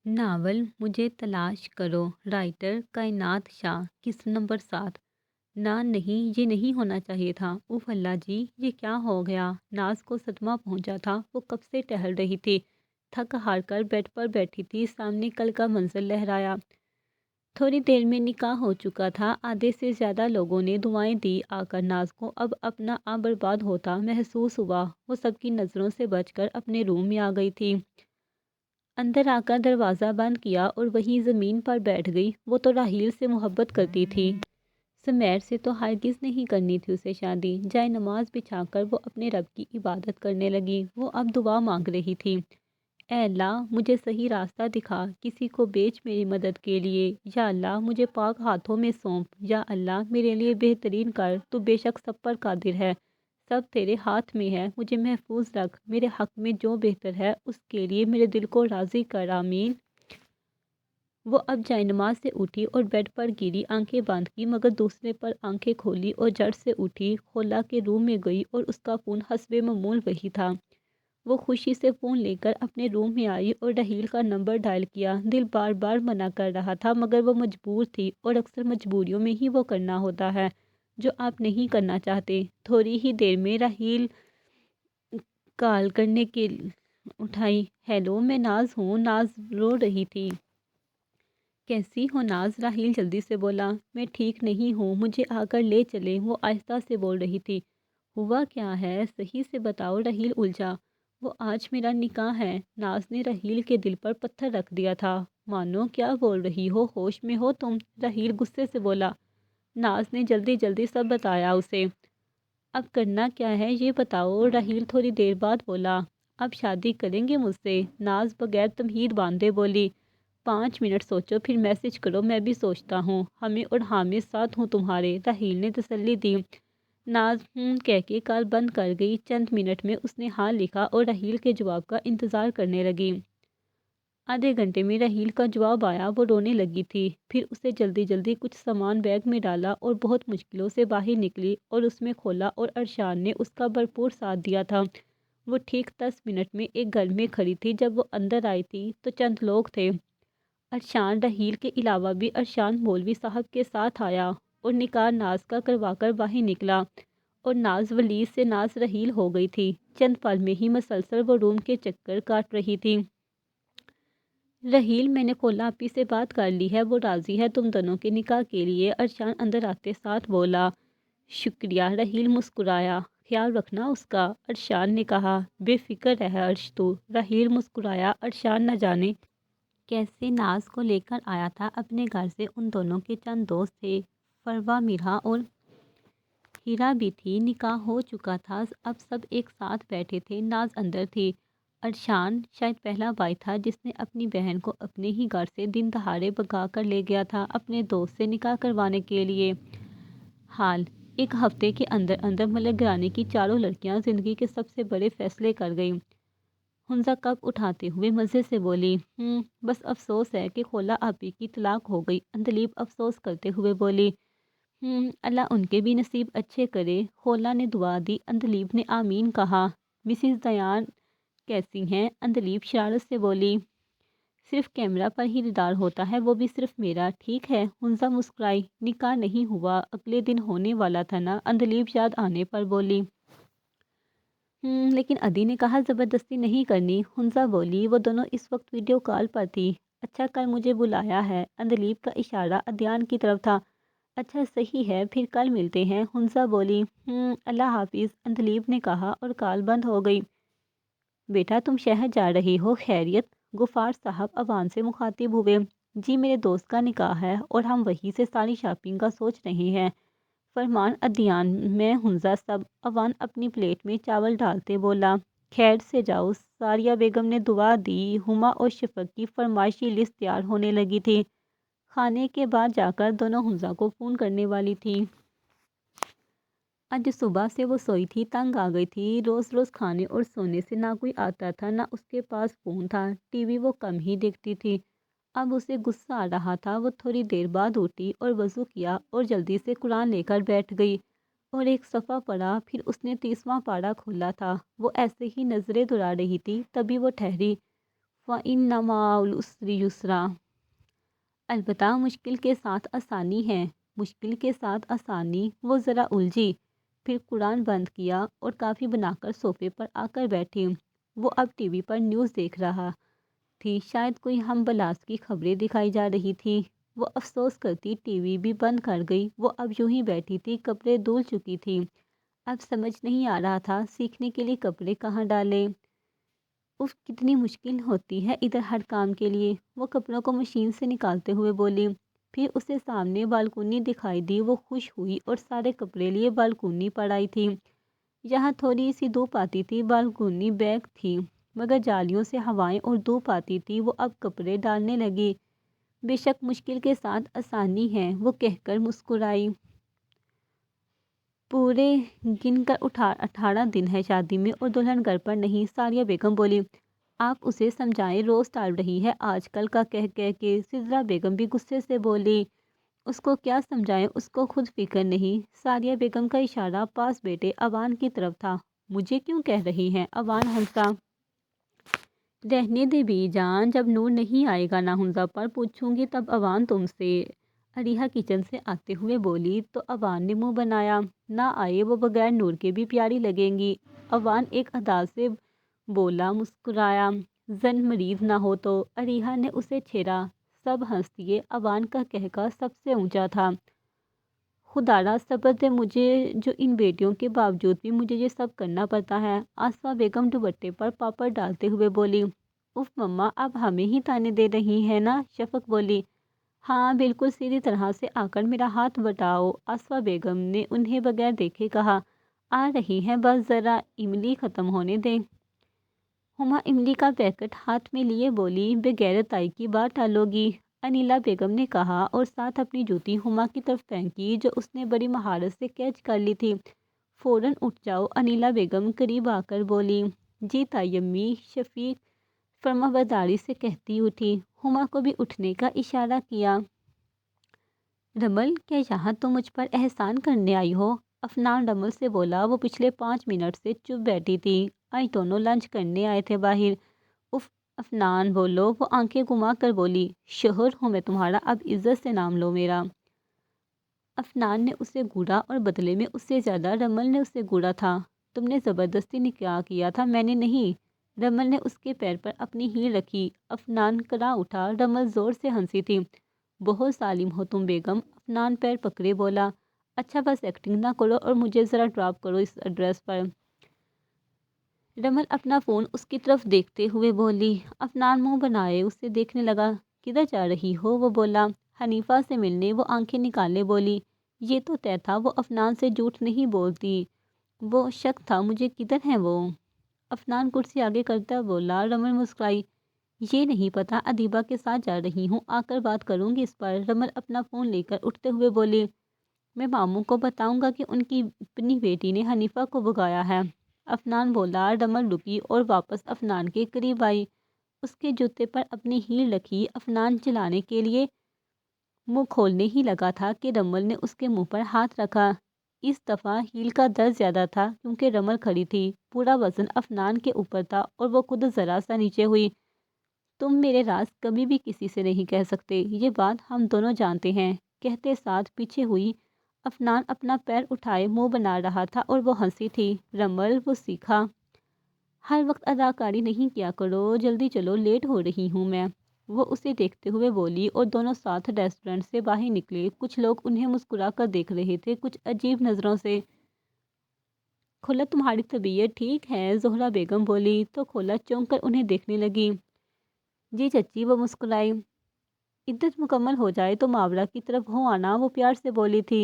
Novel مجھے تلاش کرو، رائٹر کائنات شاہ، قسط نمبر 7۔ نہ نہیں، یہ نہیں ہونا چاہیے تھا۔ اوف اللہ جی، یہ کیا ہو گیا؟ ناز کو صدمہ پہنچا تھا۔ وہ کب سے ٹہل رہی تھی، تھک ہار کر بیڈ پر بیٹھی تھی، سامنے کل کا منظر لہرایا۔ تھوڑی دیر میں نکاح ہو چکا تھا، آدھے سے زیادہ لوگوں نے دعائیں دی۔ آ کر ناز کو اب اپنا آپ برباد ہوتا محسوس ہوا۔ وہ سب کی نظروں سے بچ کر اپنے روم میں آ گئی تھی۔ اندر آ کر دروازہ بند کیا اور وہیں زمین پر بیٹھ گئی۔ وہ تو راحیل سے محبت کرتی تھی، سمیر سے تو ہرگز نہیں کرنی تھی اسے شادی۔ جائے نماز بچھا کر وہ اپنے رب کی عبادت کرنے لگی۔ وہ اب دعا مانگ رہی تھی، اے اللہ مجھے صحیح راستہ دکھا، کسی کو بیچ میری مدد کے لیے۔ یا اللہ مجھے پاک ہاتھوں میں سونپ۔ یا اللہ میرے لیے بہترین کر، تو بے شک سب پر قادر ہے، سب تیرے ہاتھ میں ہے، مجھے محفوظ رکھ، میرے حق میں جو بہتر ہے اس کے لیے میرے دل کو راضی کر، آمین۔ وہ اب جائے نماز سے اٹھی اور بیڈ پر گری، آنکھیں بند کی، مگر دوسرے پر آنکھیں کھولی اور جھٹ سے اٹھی، خولا کے روم میں گئی اور اس کا فون حسب معمول وہی تھا۔ وہ خوشی سے فون لے کر اپنے روم میں آئی اور رحیل کا نمبر ڈائل کیا۔ دل بار بار منع کر رہا تھا مگر وہ مجبور تھی، اور اکثر مجبوریوں میں ہی وہ کرنا ہوتا ہے جو آپ نہیں کرنا چاہتے۔ تھوڑی ہی دیر میں رحیل کال کرنے کے اٹھائی۔ ہیلو، میں ناز ہوں۔ ناز رو رہی تھی۔ کیسی ہو ناز؟ راحیل جلدی سے بولا۔ میں ٹھیک نہیں ہوں، مجھے آ کر لے چلیں، وہ آہستہ سے بول رہی تھی۔ ہوا کیا ہے، صحیح سے بتاؤ، راحیل الجھا۔ وہ آج میرا نکاح ہے۔ ناز نے راحیل کے دل پر پتھر رکھ دیا تھا۔ مانو، کیا بول رہی ہو، ہوش میں ہو تم؟ راحیل غصے سے بولا۔ ناز نے جلدی جلدی سب بتایا اسے۔ اب کرنا کیا ہے یہ بتاؤ، راحیل تھوڑی دیر بعد بولا۔ اب شادی کریں گے مجھ سے؟ ناز بغیر تمہید باندھے بولی۔ 5 منٹ سوچو پھر میسج کرو، میں بھی سوچتا ہوں، ہمیں اور حامد ساتھ ہوں تمہارے، راحیل نے تسلی دی۔ ناز کہہ کے کال بند کر گئی۔ چند منٹ میں اس نے ہاں لکھا اور راحیل کے جواب کا انتظار کرنے لگی۔ آدھے گھنٹے میں راحیل کا جواب آیا۔ وہ رونے لگی تھی۔ پھر اسے جلدی جلدی کچھ سامان بیگ میں ڈالا اور بہت مشکلوں سے باہر نکلی اور اس میں کھولا، اور ارشان نے اس کا بھرپور ساتھ دیا تھا۔ وہ ٹھیک 10 منٹ میں ایک گھر میں کھڑی تھی۔ جب وہ اندر آئی تھی تو چند لوگ تھے۔ ارشان، راحیل کے علاوہ بھی ارشان مولوی صاحب کے ساتھ آیا اور نکاح ناز کا کروا کر باہر نکلا، اور ناز ولیز سے ناز راحیل ہو گئی تھی۔ چند پل میں ہی مسلسل وہ روم کے چکر کاٹ رہی تھی۔ راحیل، میں نے خولا آپی سے بات کر لی ہے، وہ راضی ہے تم دونوں کے نکاح کے لیے، ارشان اندر آتے ساتھ بولا۔ شکریہ، راحیل مسکرایا۔ خیال رکھنا اس کا، ارشان نے کہا۔ بے فکر رہ ارش تو، راحیل مسکرایا۔ ارشان نہ جانے کیسے ناز کو لے کر آیا تھا اپنے گھر سے۔ ان دونوں کے چند دوست تھے، فروا، میرا اور ہیرا بھی تھی۔ نکاح ہو چکا تھا، اب سب ایک ساتھ بیٹھے تھے۔ ناز اندر تھی۔ ارشان شاید پہلا بھائی تھا جس نے اپنی بہن کو اپنے ہی گھر سے دن دہاڑے بھگا کر لے گیا تھا اپنے دوست سے نکاح کروانے کے لیے۔ حال 1 ہفتے کے اندر اندر ملک گرانے کی چاروں لڑکیاں زندگی کے سب سے بڑے فیصلے کر گئیں۔ حنزہ کپ اٹھاتے ہوئے مزے سے بولی۔ بس افسوس ہے کہ خولا آپی کی طلاق ہو گئی، اندلیب افسوس کرتے ہوئے بولی۔ اللہ ان کے بھی نصیب اچھے کرے، خولا نے دعا دی۔ اندلیب نے آمین کہا۔ مسز دیان کیسی ہیں؟ اندلیب شرارت سے بولی۔ صرف کیمرہ پر ہی دیدار ہوتا ہے، وہ بھی صرف میرا، ٹھیک ہے؟ حنزہ مسکرائی۔ نکاح نہیں ہوا، اگلے دن ہونے والا تھا نا؟ اندلیب یاد آنے پر بولی۔ لیکن ادی نے کہا زبردستی نہیں کرنی، حنزہ بولی۔ وہ دونوں اس وقت ویڈیو کال پر تھی۔ اچھا، کل مجھے بلایا ہے؟ اندلیب کا اشارہ ادیان کی طرف تھا۔ اچھا صحیح ہے، پھر کل ملتے ہیں، حنزہ بولی۔ اللہ حافظ، اندلیب نے کہا اور کال بند ہو گئی۔ بیٹا تم شہر جا رہی ہو، خیریت؟ غفار صاحب عوان سے مخاطب ہوئے۔ جی میرے دوست کا نکاح ہے اور ہم وہیں سے ساری شاپنگ کا سوچ رہے ہیں۔ فرمان ادیان میں حنزہ سب۔ عوان اپنی پلیٹ میں چاول ڈالتے بولا۔ خیر سے جاؤ، ساریہ بیگم نے دعا دی۔ ہما اور شفق کی فرمائشی لسٹ تیار ہونے لگی تھی۔ کھانے کے بعد جا کر دونوں حنزہ کو فون کرنے والی تھیں۔ آج صبح سے وہ سوئی تھی، تنگ آ گئی تھی۔ روز روز کھانے اور سونے سے نہ کوئی آتا تھا نہ اس کے پاس فون تھا، ٹی وی وہ کم ہی دیکھتی تھی۔ اب اسے غصہ آ رہا تھا۔ وہ تھوڑی دیر بعد اٹھی اور وضو کیا اور جلدی سے قرآن لے کر بیٹھ گئی اور ایک صفحہ پڑھا۔ پھر اس نے 30واں پارہ کھولا تھا۔ وہ ایسے ہی نظریں دوڑا رہی تھی، تبھی وہ ٹھہری۔ فَإِنَّ مَعَ الْعُسْرِ يُسْرًا۔ البتہ مشکل کے ساتھ آسانی ہے، مشکل کے ساتھ آسانی۔ وہ ذرا الجھی، پھر قرآن بند کیا اور کافی بنا کر صوفے پر آ کر بیٹھی۔ وہ اب ٹی وی پر نیوز دیکھ رہا تھی، شاید کوئی ہم بلاس کی خبریں دکھائی جا رہی تھی۔ وہ افسوس کرتی ٹی وی بھی بند کر گئی۔ وہ اب یوں ہی بیٹھی تھی، کپڑے دھل چکی تھی۔ اب سمجھ نہیں آ رہا تھا سیکھنے کے لیے کپڑے کہاں ڈالے۔ اف کتنی مشکل ہوتی ہے ادھر ہر کام کے لیے۔ وہ کپڑوں کو مشین سے نکالتے ہوئے بولی۔ پھر اسے سامنے بالکونی دکھائی دی۔ وہ خوش ہوئی اور سارے کپڑے لیے بالکونی پر آئی تھی۔ یہاں تھوڑی سی دھوپ آتی تھی، بالکونی بیک تھی مگر جالیوں سے ہوائیں اور دھوپ آتی تھی۔ وہ اب کپڑے ڈالنے لگی۔ بے شک مشکل کے ساتھ آسانی ہے، وہ کہہ کر مسکرائی۔ پورے گن کر 18 دن ہے شادی میں اور دلہن گھر پر نہیں۔ ساریہ بیگم بولی۔ آپ اسے سمجھائیں، روز ٹال رہی ہے آج کل کا کہہ کے۔ سدرا بیگم بھی غصے سے بولی۔ اس کو کیا سمجھائیں، اس کو خود فکر نہیں۔ ساریہ بیگم کا اشارہ پاس بیٹے اوان کی طرف تھا۔ مجھے کیوں کہہ رہی ہیں؟ اوان ہنسا۔ رہنے دے بی جان، جب نور نہیں آئے گا نا حمزہ پر پوچھوں گی تب اوان تم سے۔ اریحا کچن سے آتے ہوئے بولی تو اوان نے منہ بنایا۔ نہ آئے وہ بغیر نور کے بھی پیاری لگیں گی۔ اوان ایک ادا سے بولا، مسکرایا۔ زن مریض نہ ہو تو۔ اریحا نے اسے چھیڑا۔ سب ہنس دیے۔ اوان کا کہکہ سب سے اونچا تھا۔ خدارا صبر دے مجھے، جو ان بیٹیوں کے باوجود بھی مجھے یہ سب کرنا پڑتا ہے۔ آسما بیگم دوپٹے پر پاپڑ ڈالتے ہوئے بولی۔ اف مما، اب ہمیں ہی تانے دے رہی ہیں نا؟ شفق بولی۔ ہاں بالکل سیدھی طرح سے آ کر میرا ہاتھ بٹاؤ۔ آسما بیگم نے انہیں بغیر دیکھے کہا۔ آ رہی ہیں، بس ذرا املی ختم ہونے دیں۔ ہما املی کا پیکٹ ہاتھ میں لیے بولی۔ بے غیرتائی کی بات ٹالو گی؟ انیلا بیگم نے کہا اور ساتھ اپنی جوتی ہما کی طرف پھینکی جو اس نے بڑی مہارت سے کیچ کر لی تھی۔ فوراً اٹھ جاؤ، انیلا بیگم قریب آ کر بولی۔ جی تائی امی، شفیق فرما برداری سے کہتی اٹھی۔ ہما کو بھی اٹھنے کا اشارہ کیا۔ رمل، کیا یہاں تم مجھ پر احسان کرنے آئی ہو؟ افنان رمل سے بولا۔ وہ پچھلے 5 منٹ سے چپ بیٹھی تھی۔ آج دونوں لنچ کرنے آئے تھے باہر۔ اف افنان بولو، وہ آنکھیں گھما کر بولی۔ شوہر ہوں میں تمہارا، اب عزت سے نام لو میرا۔ افنان نے اسے گھورا اور بدلے میں اس سے زیادہ رمل نے اسے گھورا تھا۔ تم نے زبردستی نکاح کیا تھا، میں نے نہیں۔ رمل نے اس کے پیر پر اپنی ہیل رکھی۔ افنان کرا اٹھا۔ رمل زور سے ہنسی تھی۔ بہت ظالم ہو تم بیگم۔ افنان پیر پکڑے بولا۔ اچھا بس ایکٹنگ نہ کرو اور مجھے ذرا ڈراپ کرو اس ایڈریس پر۔ رمل اپنا فون اس کی طرف دیکھتے ہوئے بولی۔ افنان منہ بنائے اسے دیکھنے لگا۔ کدھر جا رہی ہو؟ وہ بولا۔ حنیفہ سے ملنے۔ وہ آنکھیں نکالے بولی۔ یہ تو طے تھا وہ افنان سے جھوٹ نہیں بولتی۔ وہ شک تھا مجھے کدھر ہیں وہ؟ افنان کرسی آگے کرتا بولا۔ رمل مسکرائی۔ یہ نہیں پتا، ادیبہ کے ساتھ جا رہی ہوں، آ کر بات کروں گی اس پر۔ رمل اپنا فون لے کر اٹھتے ہوئے بولی۔ میں ماموں کو بتاؤں گا کہ ان کی اپنی بیٹی نے حنیفہ کو بھگایا ہے۔ افنان بولا۔ رمل رکی اور واپس افنان کے قریب آئی۔ اس کے جوتے پر اپنی ہیل رکھی۔ افنان چلانے کے لیے منہ کھولنے ہی لگا تھا کہ رمل نے اس کے منہ پر ہاتھ رکھا۔ اس دفعہ ہیل کا درد زیادہ تھا کیونکہ رمل کھڑی تھی۔ پورا وزن افنان کے اوپر تھا اور وہ خود ذرا سا نیچے ہوئی۔ تم میرے راز کبھی بھی کسی سے نہیں کہہ سکتے، یہ بات ہم دونوں جانتے ہیں، کہتے ساتھ پیچھے ہوئی۔ افنان اپنا پیر اٹھائے منہ بنا رہا تھا اور وہ ہنسی تھی۔ رمل، وہ سیکھا۔ ہر وقت اداکاری نہیں کیا کرو، جلدی چلو، لیٹ ہو رہی ہوں میں۔ وہ اسے دیکھتے ہوئے بولی اور دونوں ساتھ ریسٹورنٹ سے باہر نکلے۔ کچھ لوگ انہیں مسکرا کر دیکھ رہے تھے، کچھ عجیب نظروں سے۔ کھولا، تمہاری طبیعت ٹھیک ہے؟ زہرا بیگم بولی تو کھولا چونک کر انہیں دیکھنے لگی۔ جی چچی، وہ مسکرائی۔ عدت مکمل ہو جائے تو ماورا کی طرف ہو آنا، وہ پیار سے بولی تھی۔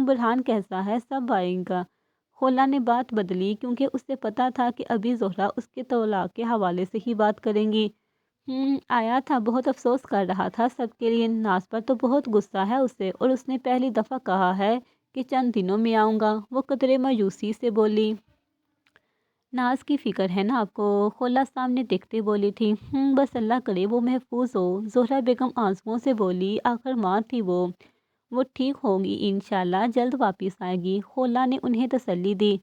برہان کیسا ہے؟ سب آئے گا۔ کھولا نے بات بدلی کیونکہ اسے پتا تھا کہ ابھی زہرا اس کے طلاق کے حوالے سے ہی بات کریں گی۔ آیا تھا، بہت افسوس کر رہا تھا سب کے لیے۔ ناز پر تو بہت غصہ ہے اسے اور اس نے پہلی دفعہ کہا ہے کہ چند دنوں میں آؤں گا، وہ قدرے مایوسی سے بولی۔ ناز کی فکر ہے نا آپ کو؟ کھولا سامنے دیکھتے بولی تھی۔ بس اللہ کرے وہ محفوظ ہو۔ زہرا بیگم آنسوؤں سے بولی۔ آخر ماں تھی وہ ٹھیک ہوگی انشاءاللہ، جلد واپس آئے گی۔ کھولا نے انہیں تسلی دی۔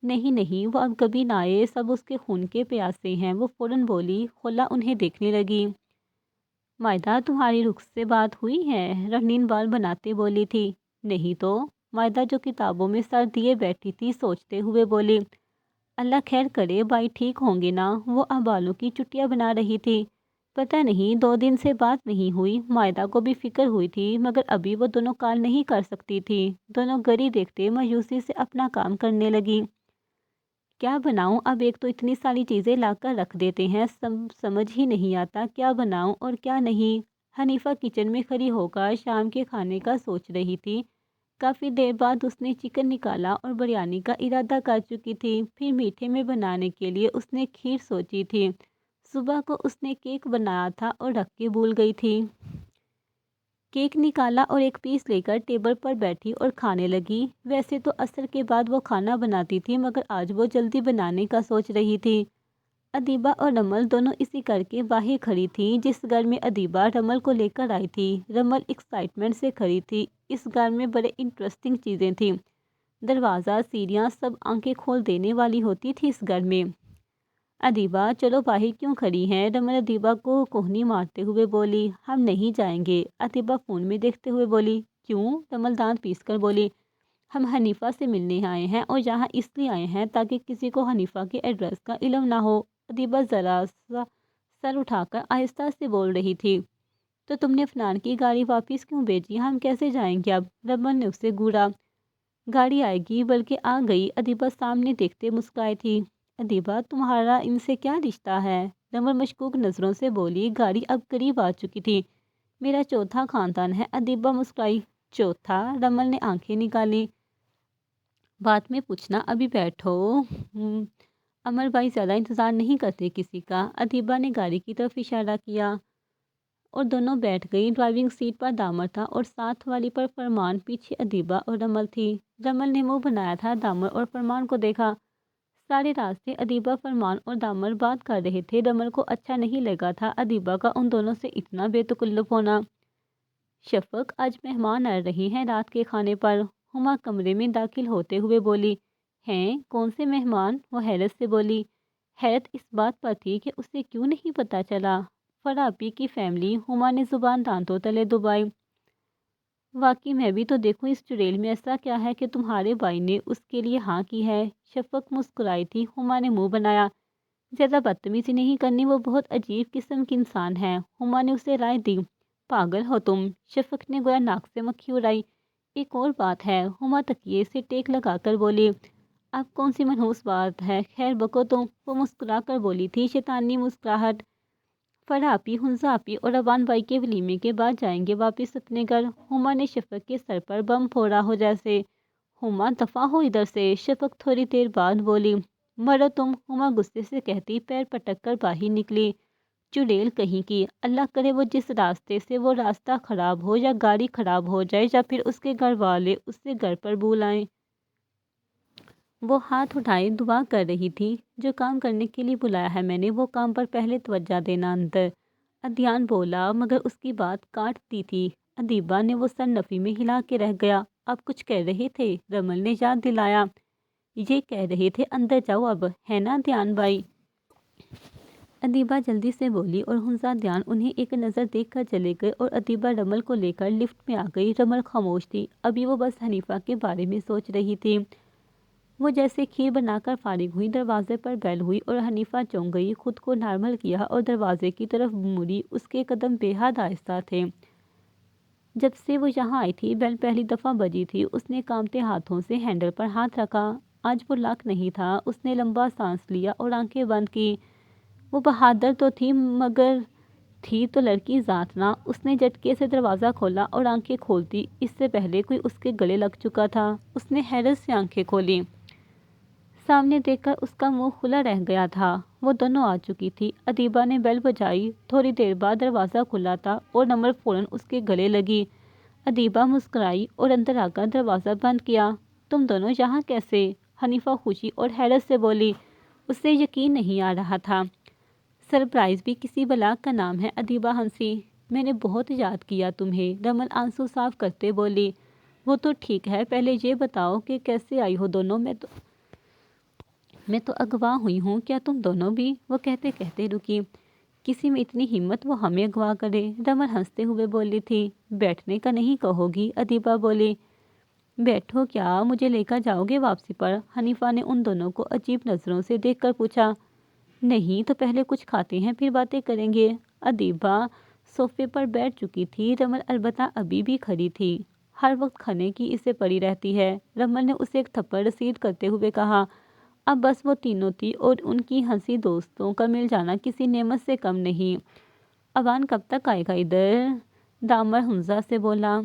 نہیں نہیں، وہ اب کبھی نہ آئے، سب اس کے خون کے پیاسے ہیں، وہ فوراً بولی۔ خلا انہیں دیکھنے لگی۔ مائدہ تمہاری رخ سے بات ہوئی ہے؟ رنگین بال بناتے بولی تھی۔ نہیں تو، مائدہ جو کتابوں میں سر دیے بیٹھی تھی سوچتے ہوئے بولی۔ اللہ خیر کرے، بھائی ٹھیک ہوں گے نا؟ وہ اب بالوں کی چٹیاں بنا رہی تھی۔ پتہ نہیں 2 دن سے بات نہیں ہوئی، مائدہ کو بھی فکر ہوئی تھی، مگر ابھی وہ دونوں کال نہیں کر سکتی تھی۔ دونوں گھڑی دیکھتے مایوسی سے اپنا کام کرنے لگی۔ کیا بناؤں؟ اب ایک تو اتنی ساری چیزیں لا کر رکھ دیتے ہیں، سمجھ ہی نہیں آتا کیا بناؤں اور کیا نہیں۔ حنیفہ کچن میں کھڑی ہو کر شام کے کھانے کا سوچ رہی تھی۔ کافی دیر بعد اس نے چکن نکالا اور بریانی کا ارادہ کر چکی تھی۔ پھر میٹھے میں بنانے کے لیے اس نے کھیر سوچی تھی۔ صبح کو اس نے کیک بنایا تھا اور رکھ کے بھول گئی تھی۔ کیک نکالا اور ایک پیس لے کر ٹیبل پر بیٹھی اور کھانے لگی۔ ویسے تو عصر کے بعد وہ کھانا بناتی تھی، مگر آج وہ جلدی بنانے کا سوچ رہی تھی۔ ادیبہ اور رمل دونوں اسی گھر کے باہر کھڑی تھی جس گھر میں ادیبہ رمل کو لے کر آئی تھی۔ رمل ایکسائٹمنٹ سے کھڑی تھی۔ اس گھر میں بڑے انٹرسٹنگ چیزیں تھیں۔ دروازہ، سیڑھیاں سب آنکھیں کھول دینے والی ہوتی تھی اس گھر میں۔ ادیبہ چلو باہر کیوں کھڑی ہیں؟ رمل ادیبہ کو کوہنی مارتے ہوئے بولی۔ ہم نہیں جائیں گے، ادیبہ فون میں دیکھتے ہوئے بولی۔ کیوں؟ رمل دانت پیس کر بولی۔ ہم حنیفہ سے ملنے آئے ہیں اور یہاں اس لیے آئے ہیں تاکہ کسی کو حنیفہ کے ایڈریس کا علم نہ ہو۔ ادیبہ ذرا سا سر اٹھا کر آہستہ سے بول رہی تھی۔ تو تم نے عفنان کی گاڑی واپس کیوں بھیجی؟ ہم کیسے جائیں گے اب؟ رمل نے اسے گھورا۔ گاڑی آئے گی، بلکہ آ گئی۔ ادیبہ سامنے دیکھتے مسکرائی تھی۔ ادیبہ تمہارا ان سے کیا رشتہ ہے؟ رمل مشکوک نظروں سے بولی۔ گاڑی اب قریب آ چکی تھی۔ میرا چوتھا خاندان ہے، ادیبہ مسکرائی۔ چوتھا؟ رمل نے آنکھیں نکالی۔ بات میں پوچھنا، ابھی بیٹھو۔ عمر بھائی زیادہ انتظار نہیں کرتے کسی کا۔ ادیبہ نے گاڑی کی طرف اشارہ کیا اور دونوں بیٹھ گئی۔ ڈرائیونگ سیٹ پر دامر تھا اور ساتھ والی پر فرمان، پیچھے ادیبہ اور رمل تھی۔ رمل نے منہ بنایا تھا دامر اور فرمان کو دیکھا۔ سارے راستے ادیبہ، فرمان اور دامر بات کر رہے تھے۔ رمل کو اچھا نہیں لگا تھا ادیبہ کا ان دونوں سے اتنا بے تکلف ہونا۔ شفق، آج مہمان آ رہے ہیں رات کے کھانے پر، ہما کمرے میں داخل ہوتے ہوئے بولی۔ ہیں؟ کون سے مہمان؟ وہ حیرت سے بولی۔ حیرت اس بات پر تھی کہ اسے کیوں نہیں پتہ چلا۔ فرح آپی کی فیملی، ہما نے زبان دانتوں تلے دبائی۔ واقعی میں بھی تو دیکھوں اس چڑیل میں ایسا کیا ہے کہ تمہارے بھائی نے اس کے لیے ہاں کی ہے؟ شفق مسکرائی تھی۔ ہما نے منہ بنایا۔ زیادہ بدتمیزی نہیں کرنی، وہ بہت عجیب قسم کی انسان ہے، ہما نے اسے رائے دی۔ پاگل ہو تم؟ شفق نے گویا ناک سے مکھی اڑائی۔ ایک اور بات ہے، ہما تکیے سے ٹیک لگا کر بولی۔ اب کون سی منحوس بات ہے؟ خیر بکو تم، وہ مسکرا کر بولی تھی، شیطانی مسکراہٹ۔ فرح آپی، حنزہ آپی اور روان بھائی کے ولیمے کے بعد جائیں گے واپس اپنے گھر۔ ہما نے شفق کے سر پر بم پھوڑا ہو جیسے۔ ہما دفع ہو ادھر سے، شفق تھوڑی دیر بعد بولی۔ مرو تم، ہما غصے سے کہتی پیر پٹک کر باہر نکلی۔ چڑیل کہیں کی، اللہ کرے وہ جس راستے سے وہ راستہ خراب ہو، یا گاڑی خراب ہو جائے، یا پھر اس کے گھر والے اسے گھر پر بلائیں۔ وہ ہاتھ اٹھائے دعا کر رہی تھی۔ جو کام کرنے کے لیے بلایا ہے میں نے، وہ کام پر پہلے توجہ دینا اندر۔ ادھیان بولا، مگر اس کی بات کاٹ دی تھی۔ ادیبہ نے وہ سر نفی میں ہلا کے رہ گیا۔ اب کچھ کہہ رہے تھے؟ رمل نے یاد دلایا۔ یہ کہہ رہے تھے اندر جاؤ اب، ہے نا دھیان بھائی؟ ادیبہ جلدی سے بولی اور حنزہ دھیان انہیں ایک نظر دیکھ کر چلے گئے اور ادیبہ رمل کو لے کر لفٹ میں آ گئی۔ رمل خاموش تھی، ابھی وہ بس حنیفہ کے بارے میں سوچ رہی تھی۔ وہ جیسے کھیر بنا کر فارغ ہوئی، دروازے پر بیل ہوئی اور حنیفہ چونک گئی۔ خود کو نارمل کیا اور دروازے کی طرف مڑی۔ اس کے قدم بے حد آہستہ تھے۔ جب سے وہ یہاں آئی تھی بیل پہلی دفعہ بجی تھی۔ اس نے کانپتے ہاتھوں سے ہینڈل پر ہاتھ رکھا۔ آج وہ لاک نہیں تھا۔ اس نے لمبا سانس لیا اور آنکھیں بند کی۔ وہ بہادر تو تھی، مگر تھی تو لڑکی ذات نہ۔ اس نے جھٹکے سے دروازہ کھولا اور آنکھیں کھولتی اس سے پہلے کوئی اس کے گلے لگ چکا تھا۔ اس نے حیرت سے آنکھیں کھولی۔ سامنے دیکھ کر اس کا منہ کھلا رہ گیا تھا۔ وہ دونوں آ چکی تھی۔ ادیبہ نے بیل بجائی۔ تھوڑی دیر بعد دروازہ کھلا تھا اور نمر فوراً اس کے گلے لگی۔ ادیبہ مسکرائی اور اندر آ کر دروازہ بند کیا۔ تم دونوں یہاں کیسے؟ حنیفہ خوشی اور حیرت سے بولی۔ اسے یقین نہیں آ رہا تھا۔ سرپرائز بھی کسی بلا کا نام ہے، ادیبہ ہنسی۔ میں نے بہت یاد کیا تمہیں، رمل آنسو صاف کرتے بولی۔ وہ تو ٹھیک ہے، پہلے یہ بتاؤ کہ کیسے آئی ہو دونوں؟ میں تو اغوا ہوئی ہوں، کیا تم دونوں بھی؟ وہ کہتے کہتے رکی۔ کسی میں اتنی ہمت وہ ہمیں اغوا کرے؟ رمل ہنستے ہوئے بولی تھی۔ بیٹھنے کا نہیں کہو گی؟ ادیبہ بولی۔ بیٹھو کیا، مجھے لے کر جاؤ گے واپسی پر؟ حنیفہ نے ان دونوں کو عجیب نظروں سے دیکھ کر پوچھا۔ نہیں تو پہلے کچھ کھاتے ہیں پھر باتیں کریں گے۔ ادیبہ صوفے پر بیٹھ چکی تھی، رمل البتہ ابھی بھی کھڑی تھی۔ ہر وقت کھانے کی اسے پڑی رہتی ہے۔ رمل نے اسے ایک تھپڑ رسید کرتے ہوئے کہا۔ اب بس وہ تینوں تھی اور ان کی ہنسی دوستوں کا مل جانا کسی نعمت سے کم نہیں۔ اوان کب تک آئے گا ادھر؟ دامر حنزہ سے بولا۔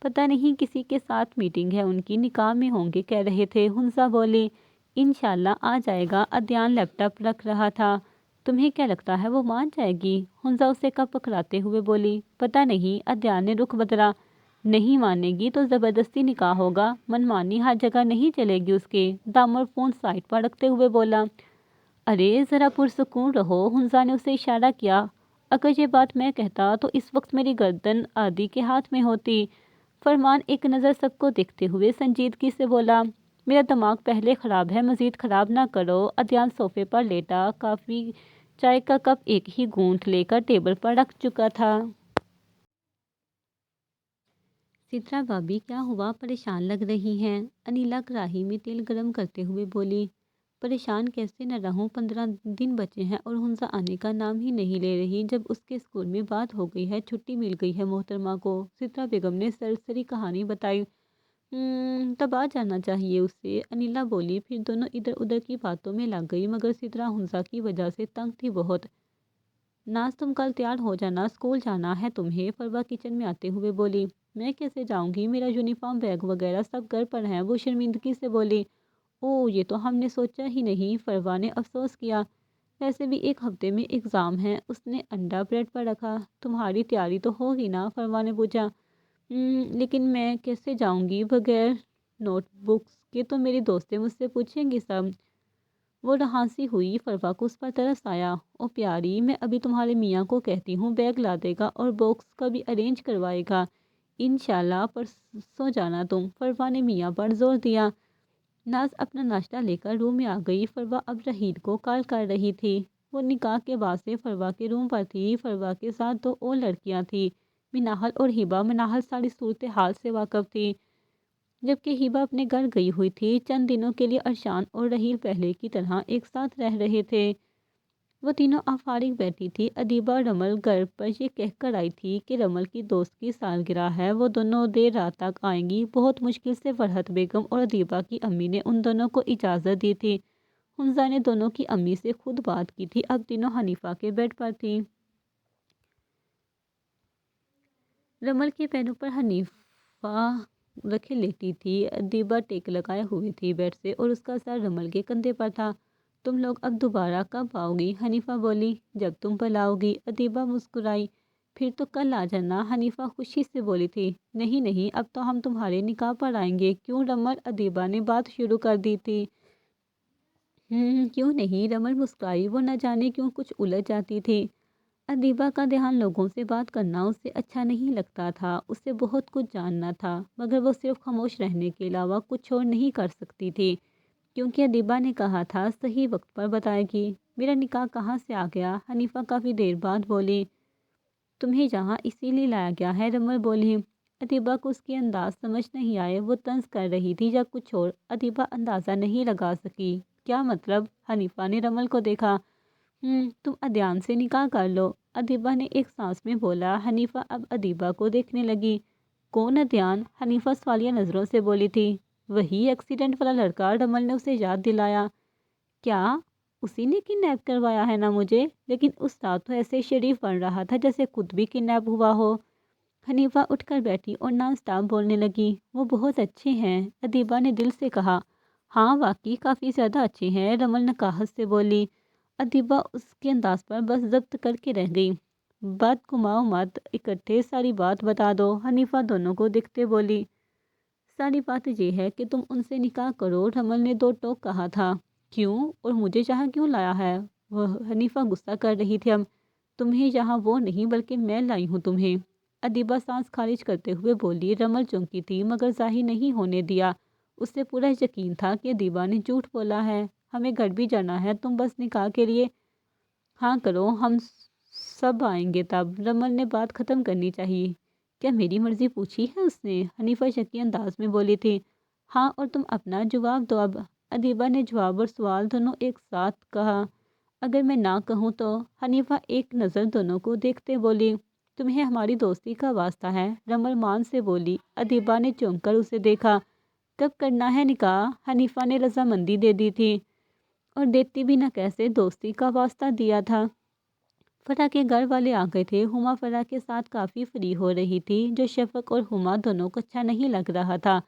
پتہ نہیں، کسی کے ساتھ میٹنگ ہے ان کی، نکاح میں ہوں گے کہہ رہے تھے، حنزہ بولی۔ انشاءاللہ آ جائے گا، عدنان لیپ ٹاپ رکھ رہا تھا۔ تمہیں کیا لگتا ہے وہ مان جائے گی؟ حنزہ اسے کپ پکڑاتے ہوئے بولی۔ پتہ نہیں، عدنان نے رخ بدلا۔ نہیں مانے گی تو زبردستی نکاح ہوگا، منمانی ہر جگہ نہیں چلے گی اس کے، دامر فون سائٹ پر رکھتے ہوئے بولا۔ ارے ذرا پرسکون رہو، حنزہ نے اسے اشارہ کیا۔ اگر یہ بات میں کہتا تو اس وقت میری گردن عادی کے ہاتھ میں ہوتی۔ فرمان ایک نظر سب کو دیکھتے ہوئے سنجیدگی سے بولا۔ میرا دماغ پہلے خراب ہے، مزید خراب نہ کرو۔ عدنان صوفے پر لیٹا کافی چائے کا کپ ایک ہی گھونٹ لے کر ٹیبل پر رکھ چکا تھا۔ سترا بھابی کیا ہوا، پریشان لگ رہی ہیں؟ انیلا کڑاہی میں تیل گرم کرتے ہوئے بولی۔ پریشان کیسے نہ رہوں، 15 دن بچے ہیں اور حنزہ آنے کا نام ہی نہیں لے رہی۔ جب اس کے اسکول میں بات ہو گئی ہے، چھٹی مل گئی ہے محترمہ کو۔ سترا بیگم نے سرسری کہانی بتائی۔ تب آ جانا چاہیے اسے، انیلا بولی۔ پھر دونوں ادھر ادھر کی باتوں میں لگ گئی، مگر سترا حنزہ کی وجہ سے تنگ تھی بہت۔ ناز تم کل تیار ہو جانا، اسکول جانا ہے تمہیں، فروا کچن میں آتے ہوئے بولی۔ میں کیسے جاؤں گی، میرا یونیفارم بیگ وغیرہ سب گھر پر ہیں، وہ شرمندگی سے بولی۔ اوہ یہ تو ہم نے سوچا ہی نہیں، فروا نے افسوس کیا۔ ویسے بھی ایک ہفتے میں ایگزام ہے، اس نے انڈا بریڈ پر رکھا۔ تمہاری تیاری تو ہوگی نا، فروا نے پوچھا۔ لیکن میں کیسے جاؤں گی بغیر نوٹ بکس کے، تو میری دوستیں مجھ سے پوچھیں گی سب۔ وہ رہانسی ہوئی، فروا کو اس پر ترس آیا۔ او پیاری، میں ابھی تمہارے میاں کو کہتی ہوں، بیگ لا دے گا اور باکس کا بھی ارینج کروائے گا۔ انشاءاللہ پرسوں جانا تم، فروا نے میاں پر زور دیا۔ ناز اپنا ناشتہ لے کر روم میں آ گئی۔ فروا اب رحیل کو کال کر رہی تھی۔ وہ نکاح کے بعد سے فروا کے روم پر تھی۔ فروا کے ساتھ 2 اور لڑکیاں تھیں، مناہل اور ہبہ۔ مناہل ساری صورتحال سے واقف تھی، جبکہ ہبہ اپنے گھر گئی ہوئی تھی۔ چند دنوں کے لیے ارشان اور رحیل پہلے کی طرح ایک ساتھ رہ رہے تھے۔ وہ تینوں اب فارغ بیٹھی تھی۔ ادیبہ رمل گھر پر یہ کہہ کر آئی تھی کہ رمل کی دوست کی سالگرہ ہے، وہ دونوں دیر رات تک آئیں گی۔ بہت مشکل سے فرحت بیگم اور ادیبہ کی امی نے ان دونوں کو اجازت دی تھی۔ حنزہ نے دونوں کی امی سے خود بات کی تھی۔ اب تینوں حنیفہ کے بیڈ پر تھیں۔ رمل کے پیروں پر حنیفہ رکھے لیٹی تھی۔ ادیبہ ٹیک لگائے ہوئے تھی بیڈ سے اور اس کا سر رمل کے کندھے پر تھا۔ تم لوگ اب دوبارہ کب آؤ گی؟ حنیفہ بولی۔ جب تم بلاؤ گی، ادیبہ مسکرائی۔ پھر تو کل آ جانا، حنیفہ خوشی سے بولی تھی۔ نہیں نہیں، اب تو ہم تمہارے نکاح پر آئیں گے۔ کیوں رمل؟ ادیبہ نے بات شروع کر دی تھی۔ کیوں نہیں، رمل مسکرائی۔ وہ نہ جانے کیوں کچھ الجھ جاتی تھی۔ ادیبہ کا دھیان لوگوں سے بات کرنا اسے اچھا نہیں لگتا تھا۔ اسے بہت کچھ جاننا تھا، مگر وہ صرف خاموش رہنے کے علاوہ کچھ اور نہیں کر سکتی تھی، کیونکہ ادیبہ نے کہا تھا صحیح وقت پر بتائے گی۔ میرا نکاح کہاں سے آ گیا؟ حنیفہ کافی دیر بعد بولی۔ تمہیں یہاں اسی لیے لایا گیا ہے، رمل بولی۔ ادیبہ کو اس کے انداز سمجھ نہیں آئے، وہ طنز کر رہی تھی یا کچھ اور، ادیبہ اندازہ نہیں لگا سکی۔ کیا مطلب؟ حنیفہ نے رمل کو دیکھا۔ تم عدنان سے نکاح کر لو، ادیبہ نے ایک سانس میں بولا۔ حنیفہ اب ادیبہ کو دیکھنے لگی۔ کون عدنان؟ حنیفہ سوالیہ نظروں سے بولی تھی۔ وہی ایکسیڈنٹ والا لڑکا، رمل نے اسے یاد دلایا۔ کیا اسی نے کڈنیپ کروایا ہے نا مجھے؟ لیکن اس رات تو ایسے شریف بن رہا تھا جیسے خود بھی کڈنیپ ہوا ہو۔ حنیفہ اٹھ کر بیٹھی اور نان اسٹاپ بولنے لگی۔ وہ بہت اچھے ہیں، ادیبہ نے دل سے کہا۔ ہاں واقعی کافی زیادہ اچھے ہیں، رمل نقاہت سے بولی۔ ادیبہ اس کے انداز پر بس ضبط کر کے رہ گئی۔ بات گھماؤ مت، اکٹھے ساری بات بتا دو، حنیفہ دونوں کو دیکھتے بولی۔ ساری بات یہ ہے کہ تم ان سے نکاح کرو، رمل نے 2 ٹوک کہا تھا۔ کیوں؟ اور مجھے یہاں کیوں لایا ہے؟ وہ حنیفہ غصہ کر رہی تھی۔ اب تمہیں یہاں وہ نہیں بلکہ میں لائی ہوں تمہیں، ادیبہ سانس خارج کرتے ہوئے بولی۔ رمل چونکی تھی مگر ظاہر نہیں ہونے دیا، اس سے پورا یقین تھا کہ ادیبہ نے جھوٹ بولا ہے۔ ہمیں گھر بھی جانا ہے، تم بس نکاح کے لیے ہاں کرو، ہم سب آئیں گے تب۔ رمل نے بات ختم کرنی چاہیے۔ کیا میری مرضی پوچھی ہے اس نے؟ حنیفہ شکی انداز میں بولی تھی۔ ہاں، اور تم اپنا جواب دو اب۔ ادیبہ نے جواب اور سوال دونوں ایک ساتھ کہا۔ اگر میں نہ کہوں تو؟ حنیفہ ایک نظر دونوں کو دیکھتے بولی۔ تمہیں ہماری دوستی کا واسطہ ہے، رمل مان سے بولی۔ ادیبہ نے چونک کر اسے دیکھا۔ کب کرنا ہے نکاح؟ حنیفہ نے رضامندی دے دی تھی، اور دیتی بھی نہ کیسے، دوستی کا واسطہ دیا تھا۔ فرح کے گھر والے آ گئے تھے۔ ہما فرح کے ساتھ کافی فری ہو رہی تھی، جو شفق اور ہما دونوں کو اچھا نہیں لگ رہا تھا۔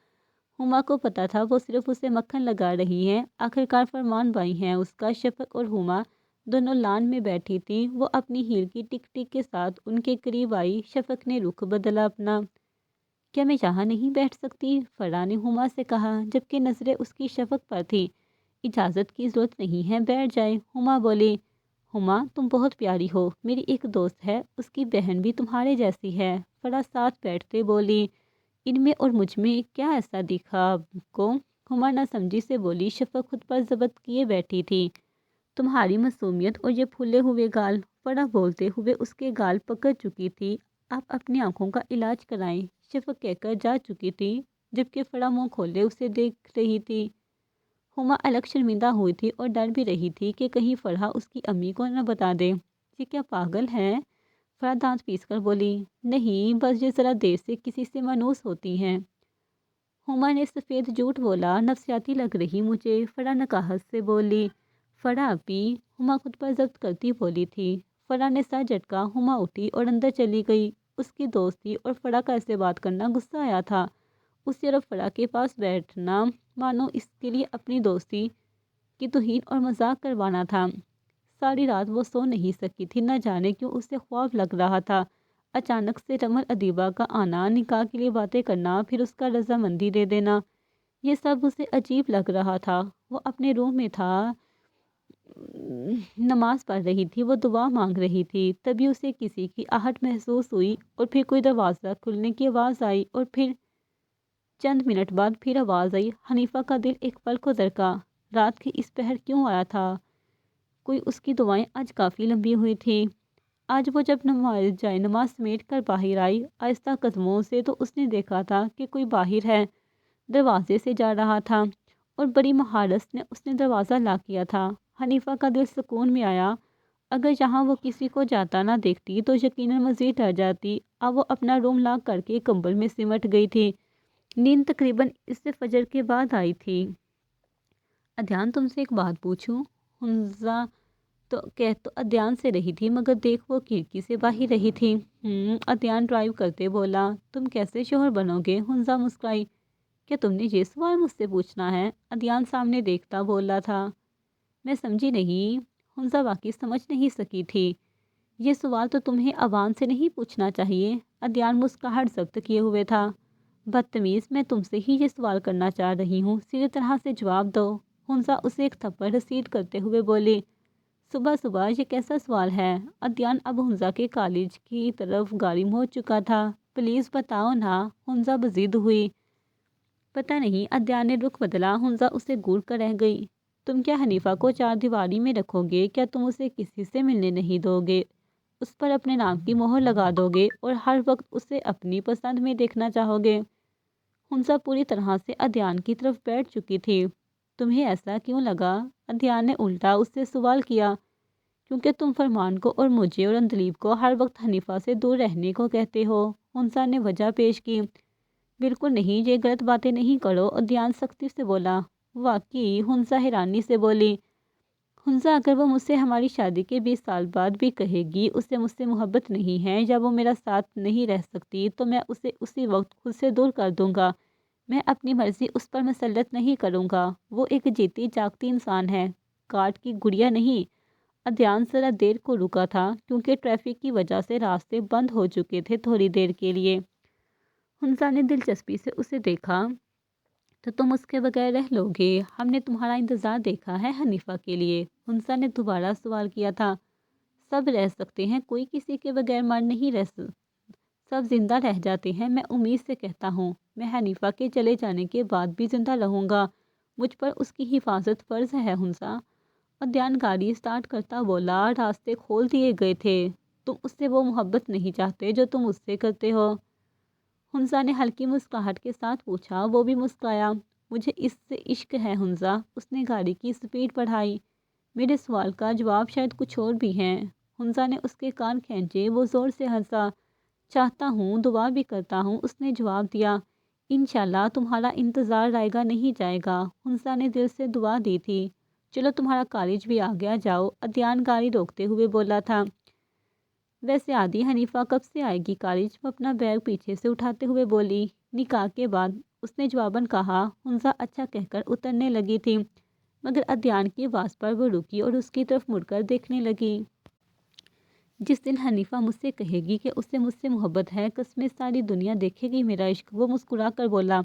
ہما کو پتا تھا وہ صرف اسے مکھن لگا رہی ہیں، آخرکار فرمان بھائی ہیں اس کا۔ شفق اور ہما دونوں لان میں بیٹھی تھی، وہ اپنی ہیل کی ٹک ٹک کے ساتھ ان کے قریب آئی۔ شفق نے رخ بدلا اپنا۔ کیا میں یہاں نہیں بیٹھ سکتی؟ فرح نے ہما سے کہا، جبکہ نظریں اس کی شفق پر تھی۔ اجازت کی ضرورت نہیں ہے، بیٹھ جائے، ہما بولی۔ ہما، تم بہت پیاری ہو، میری ایک دوست ہے، اس کی بہن بھی تمہارے جیسی ہے، فرح ساتھ بیٹھتے بولی۔ ان میں اور مجھ میں کیا ایسا دکھا آپ کو؟ ہما نہ سمجھی سے بولی۔ شفق خود پر ضبط کیے بیٹھی تھی۔ تمہاری معصومیت اور یہ پھولے ہوئے گال، فرح بولتے ہوئے اس کے گال پکڑ چکی تھی۔ آپ اپنی آنکھوں کا علاج کرائیں، شفق کہہ کر جا چکی تھی، جبکہ فرح منہ کھولے اسے دیکھ رہی تھی۔ ہما الگ شرمندہ ہوئی تھی اور ڈر بھی رہی تھی کہ کہیں فرح اس کی امی کو نہ بتا دے۔ یہ کیا پاگل ہے؟ فرح دانت پیس کر بولی۔ نہیں، بس یہ ذرا دیر سے کسی سے مانوس ہوتی ہیں۔ ہما نے سفید جھوٹ بولا، نفسیاتی لگ رہی مجھے، فرح نکاہت سے بولی۔ فرح اپی، ہما خود پر ضبط کرتی بولی تھی۔ فرح نے سر جھٹکا۔ ہما اٹھی اور اندر چلی گئی۔ اس کی دوست تھی اور فرح کا ایسے بات کرنا غصہ آیا تھا اسے، اور فرح کے پاس بیٹھنا مانو اس کے لیے اپنی دوستی کی توہین اور مذاق کروانا تھا۔ ساری رات وہ سو نہیں سکی تھی، نہ جانے کیوں اسے خواب لگ رہا تھا۔ اچانک سے رمل ادیبہ کا آنا، نکاح کے لیے باتیں کرنا، پھر اس کا رضامندی دے دینا، یہ سب اسے عجیب لگ رہا تھا۔ وہ اپنے روم میں تھا، نماز پڑھ رہی تھی، وہ دعا مانگ رہی تھی، تبھی اسے کسی کی آہٹ محسوس ہوئی، اور پھر کوئی دروازہ کھلنے کی آواز آئی، اور پھر چند منٹ بعد پھر آواز آئی۔ حنیفہ کا دل ایک پل کو دھڑکا۔ رات کی اس پہر کیوں آیا تھا کوئی؟ اس کی دعائیں آج کافی لمبی ہوئی تھی۔ آج وہ جب جائے نماز سمیٹ کر باہر آئی آہستہ قدموں سے، تو اس نے دیکھا تھا کہ کوئی باہر ہے، دروازے سے جا رہا تھا، اور بڑی مہارت سے اس نے دروازہ لاک کیا تھا۔ حنیفہ کا دل سکون میں آیا۔ اگر یہاں وہ کسی کو جاتا نہ دیکھتی تو یقیناً مزید ڈر جاتی۔ اب وہ اپنا روم لاک کر کے کمبل میں سمٹ گئی تھی۔ نیند تقریباً اس سے فجر کے بعد آئی تھی۔ ادیان، تم سے ایک بات پوچھوں؟ حنزہ تو ادیان سے رہی تھی، مگر دیکھ وہ کھڑکی سے باہر رہی تھی۔ ادیان ڈرائیو کرتے بولا۔ تم کیسے شوہر بنو گے؟ حنزہ مسکرائی۔ کیا تم نے یہ سوال مجھ سے پوچھنا ہے؟ ادیان سامنے دیکھتا بولا تھا۔ میں سمجھی نہیں۔ حنزہ واقعی سمجھ نہیں سکی تھی۔ یہ سوال تو تمہیں عوام سے نہیں پوچھنا چاہیے۔ ادیان مسکراہٹ ضبط کیے ہوئے تھا۔ بدتمیز، میں تم سے ہی یہ سوال کرنا چاہ رہی ہوں، سیدھی طرح سے جواب دو۔ حنزہ اسے ایک تھپڑ رسید کرتے ہوئے بولی۔ صبح صبح یہ کیسا سوال ہے؟ ادیان اب حنزہ کے کالج کی طرف گارم ہو چکا تھا۔ پلیز بتاؤ نا، حنزہ بزد ہوئی۔ پتہ نہیں، ادیان نے رخ بدلا۔ حنزہ اسے گھور کر رہ گئی۔ تم کیا حنیفہ کو چار دیواری میں رکھو گے؟ کیا تم اسے کسی سے ملنے نہیں دو گے؟ اس پر اپنے نام کی مہر لگا دو گے اور ہر وقت اسے اپنی پسند میں دیکھنا چاہو گے؟ حنزہ پوری طرح سے ادیان کی طرف بیٹھ چکی تھی۔ تمہیں ایسا کیوں لگا؟ ادیان نے الٹا اس سے سوال کیا۔ کیونکہ تم فرمان کو اور مجھے اور اندلیب کو ہر وقت حنیفہ سے دور رہنے کو کہتے ہو، حنزہ نے وجہ پیش کی۔ بالکل نہیں، یہ غلط باتیں نہیں کرو، ادیان سختی سے بولا۔ واقعی؟ حنزہ حیرانی سے بولی۔ حنزہ، اگر وہ مجھ سے ہماری شادی کے 20 سال بعد بھی کہے گی اسے مجھ سے محبت نہیں ہے، یا وہ میرا ساتھ نہیں رہ سکتی، تو میں اسے اسی وقت خود سے دور کر دوں گا۔ میں اپنی مرضی اس پر مسلط نہیں کروں گا۔ وہ ایک جیتی جاگتی انسان ہے، کاٹ کی گڑیا نہیں۔ ادیان ذرا دیر کو رکا تھا، کیونکہ ٹریفک کی وجہ سے راستے بند ہو چکے تھے تھوڑی دیر کے لیے۔ حنزہ نے دلچسپی سے اسے دیکھا۔ تو تم اس کے بغیر رہ لو گے؟ ہم نے تمہارا انتظار دیکھا ہے حنیفہ کے لیے۔ حنزہ نے دوبارہ سوال کیا تھا۔ سب رہ سکتے ہیں، کوئی کسی کے بغیر مر نہیں رہ سب زندہ رہ جاتے ہیں۔ میں امید سے کہتا ہوں، میں حنیفہ کے چلے جانے کے بعد بھی زندہ رہوں گا۔ مجھ پر اس کی حفاظت فرض ہے ہنسا۔ عدنان گاڑی اسٹارٹ کرتا بولا، راستے کھول دیے گئے تھے، تم اس سے وہ محبت نہیں چاہتے جو تم اس سے کرتے ہو؟ ہنسا نے ہلکی مسکراہٹ کے ساتھ پوچھا۔ وہ بھی مسکرایا۔ مجھے اس سے عشق ہے ہنسا۔ اس نے گاڑی کی سپیڈ بڑھائی۔ میرے سوال کا جواب شاید کچھ اور بھی ہے۔ ہنسا نے اس کے کان کھینچے۔ وہ زور سے ہنسا۔ چاہتا ہوں، دعا بھی کرتا ہوں، اس نے جواب دیا۔ انشاءاللہ تمہارا انتظار رائے گا نہیں جائے گا۔ ہنسا نے دل سے دعا دی تھی۔ چلو تمہارا کالج بھی آ گیا، جاؤ، عدنان گاڑی روکتے ہوئے بولا تھا۔ ویسے آدھی حنیفہ کب سے آئے گی کالج؟ وہ اپنا بیگ پیچھے سے اٹھاتے ہوئے بولی۔ نکاح کے بعد، اس نے جواباً کہا۔ ہنسا اچھا کہہ کر اترنے لگی تھی، مگر عدنان کی آواز پر وہ رکی اور اس کی طرف مڑ کر دیکھنے لگی۔ جس دن حنیفہ مجھ سے کہے گی کہ اسے مجھ سے محبت ہے، قسمیں ساری دنیا دیکھے گی میرا عشق، وہ مسکرا کر بولا۔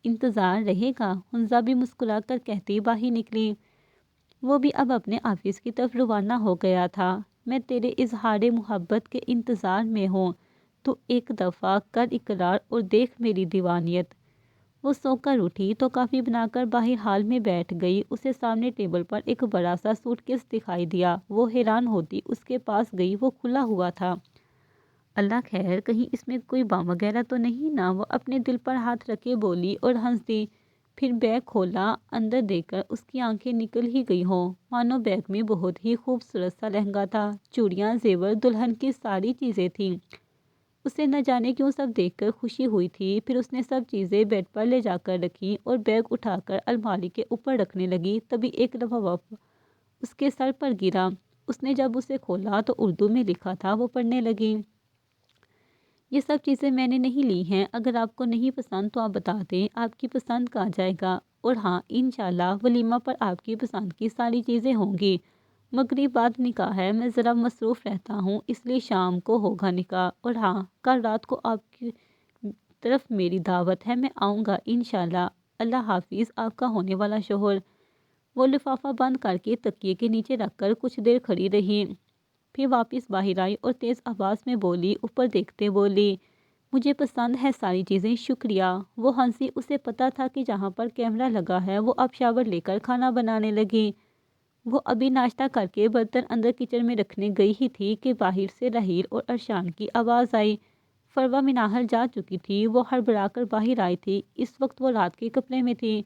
انتظار رہے گا؟ ہنسا بھی مسکرا کر کہتی باہر نکلی۔ وہ بھی اب اپنے آفس کی طرف روانہ ہو گیا تھا۔ میں تیرے اظہار محبت کے انتظار میں ہوں، تو ایک دفعہ کر اقرار اور دیکھ میری دیوانیت۔ وہ سو کر اٹھی تو کافی بنا کر باہر ہال میں بیٹھ گئی۔ اسے سامنے ٹیبل پر ایک بڑا سا سوٹ کیس دکھائی دیا۔ وہ حیران ہوتی اس کے پاس گئی۔ وہ کھلا ہوا تھا۔ اللہ خیر، کہیں اس میں کوئی بم وغیرہ تو نہیں نا؟ وہ اپنے دل پر ہاتھ رکھے بولی اور ہنس دی۔ پھر بیگ کھولا۔ اندر دیکھ کر اس کی آنکھیں نکل ہی گئی ہوں، مانو بیگ میں بہت ہی خوبصورت سا لہنگا تھا، چوڑیاں، زیور، دلہن کی ساری چیزیں تھیں۔ اسے نہ جانے کیوں سب دیکھ کر خوشی ہوئی تھی۔ پھر اس نے سب چیزیں بیڈ پر لے جا کر رکھی اور بیگ اٹھا کر الماری کے اوپر رکھنے لگی۔ تبھی ایک لفافہ اس کے سر پر گرا۔ اس نے جب اسے کھولا تو اردو میں لکھا تھا۔ وہ پڑھنے لگی۔ یہ سب چیزیں میں نے نہیں لی ہیں، اگر آپ کو نہیں پسند تو آپ بتا دیں، آپ کی پسند کا آ جائے گا، اور ہاں انشاءاللہ ولیمہ پر آپ کی پسند کی ساری چیزیں ہوں گی۔ مغرب بعد نکاح ہے، میں ذرا مصروف رہتا ہوں، اس لیے شام کو ہوگا نکاح، اور ہاں کل رات کو آپ کی طرف میری دعوت ہے، میں آؤں گا انشاءاللہ۔ اللہ حافظ آپ کا ہونے والا شوہر۔ وہ لفافہ بند کر کے تکیے کے نیچے رکھ کر کچھ دیر کھڑی رہی، پھر واپس باہر آئی اور تیز آواز میں بولی، اوپر دیکھتے بولی، مجھے پسند ہے ساری چیزیں، شکریہ۔ وہ ہنسی۔ اسے پتا تھا کہ جہاں پر کیمرہ لگا ہے۔ وہ اب شاور لے کر کھانا بنانے لگی۔ وہ ابھی ناشتہ کر کے برتن اندر کچن میں رکھنے گئی ہی تھی کہ باہر سے رحیل اور ارشان کی آواز آئی۔ فروا مناہل جا چکی تھی۔ وہ ہڑبڑا کر باہر آئی تھی۔ اس وقت وہ رات کے کپڑے میں تھی۔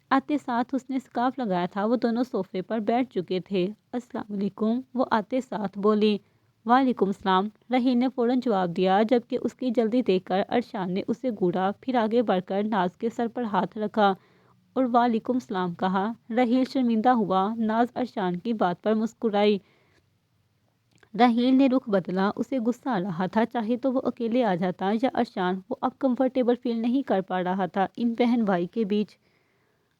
آتے ساتھ اس نے سکارف لگایا تھا۔ وہ دونوں صوفے پر بیٹھ چکے تھے۔ السلام علیکم، وہ آتے ساتھ بولی۔ وعلیکم السلام، رحیل نے فوراً جواب دیا، جبکہ اس کی جلدی دیکھ کر ارشان نے اسے گھورا، پھر آگے بڑھ کر ناز کے سر پر ہاتھ رکھا اور وعلیکم السلام کہا۔ رحیل شرمندہ ہوا۔ ناز ارشان کی بات پر مسکرائی۔ رحیل نے رخ بدلا۔ اسے غصہ آ رہا تھا، چاہے تو وہ اکیلے آ جاتا یا ارشان۔ وہ اب کمفرٹیبل فیل نہیں کر پا رہا تھا ان بہن بھائی کے بیچ۔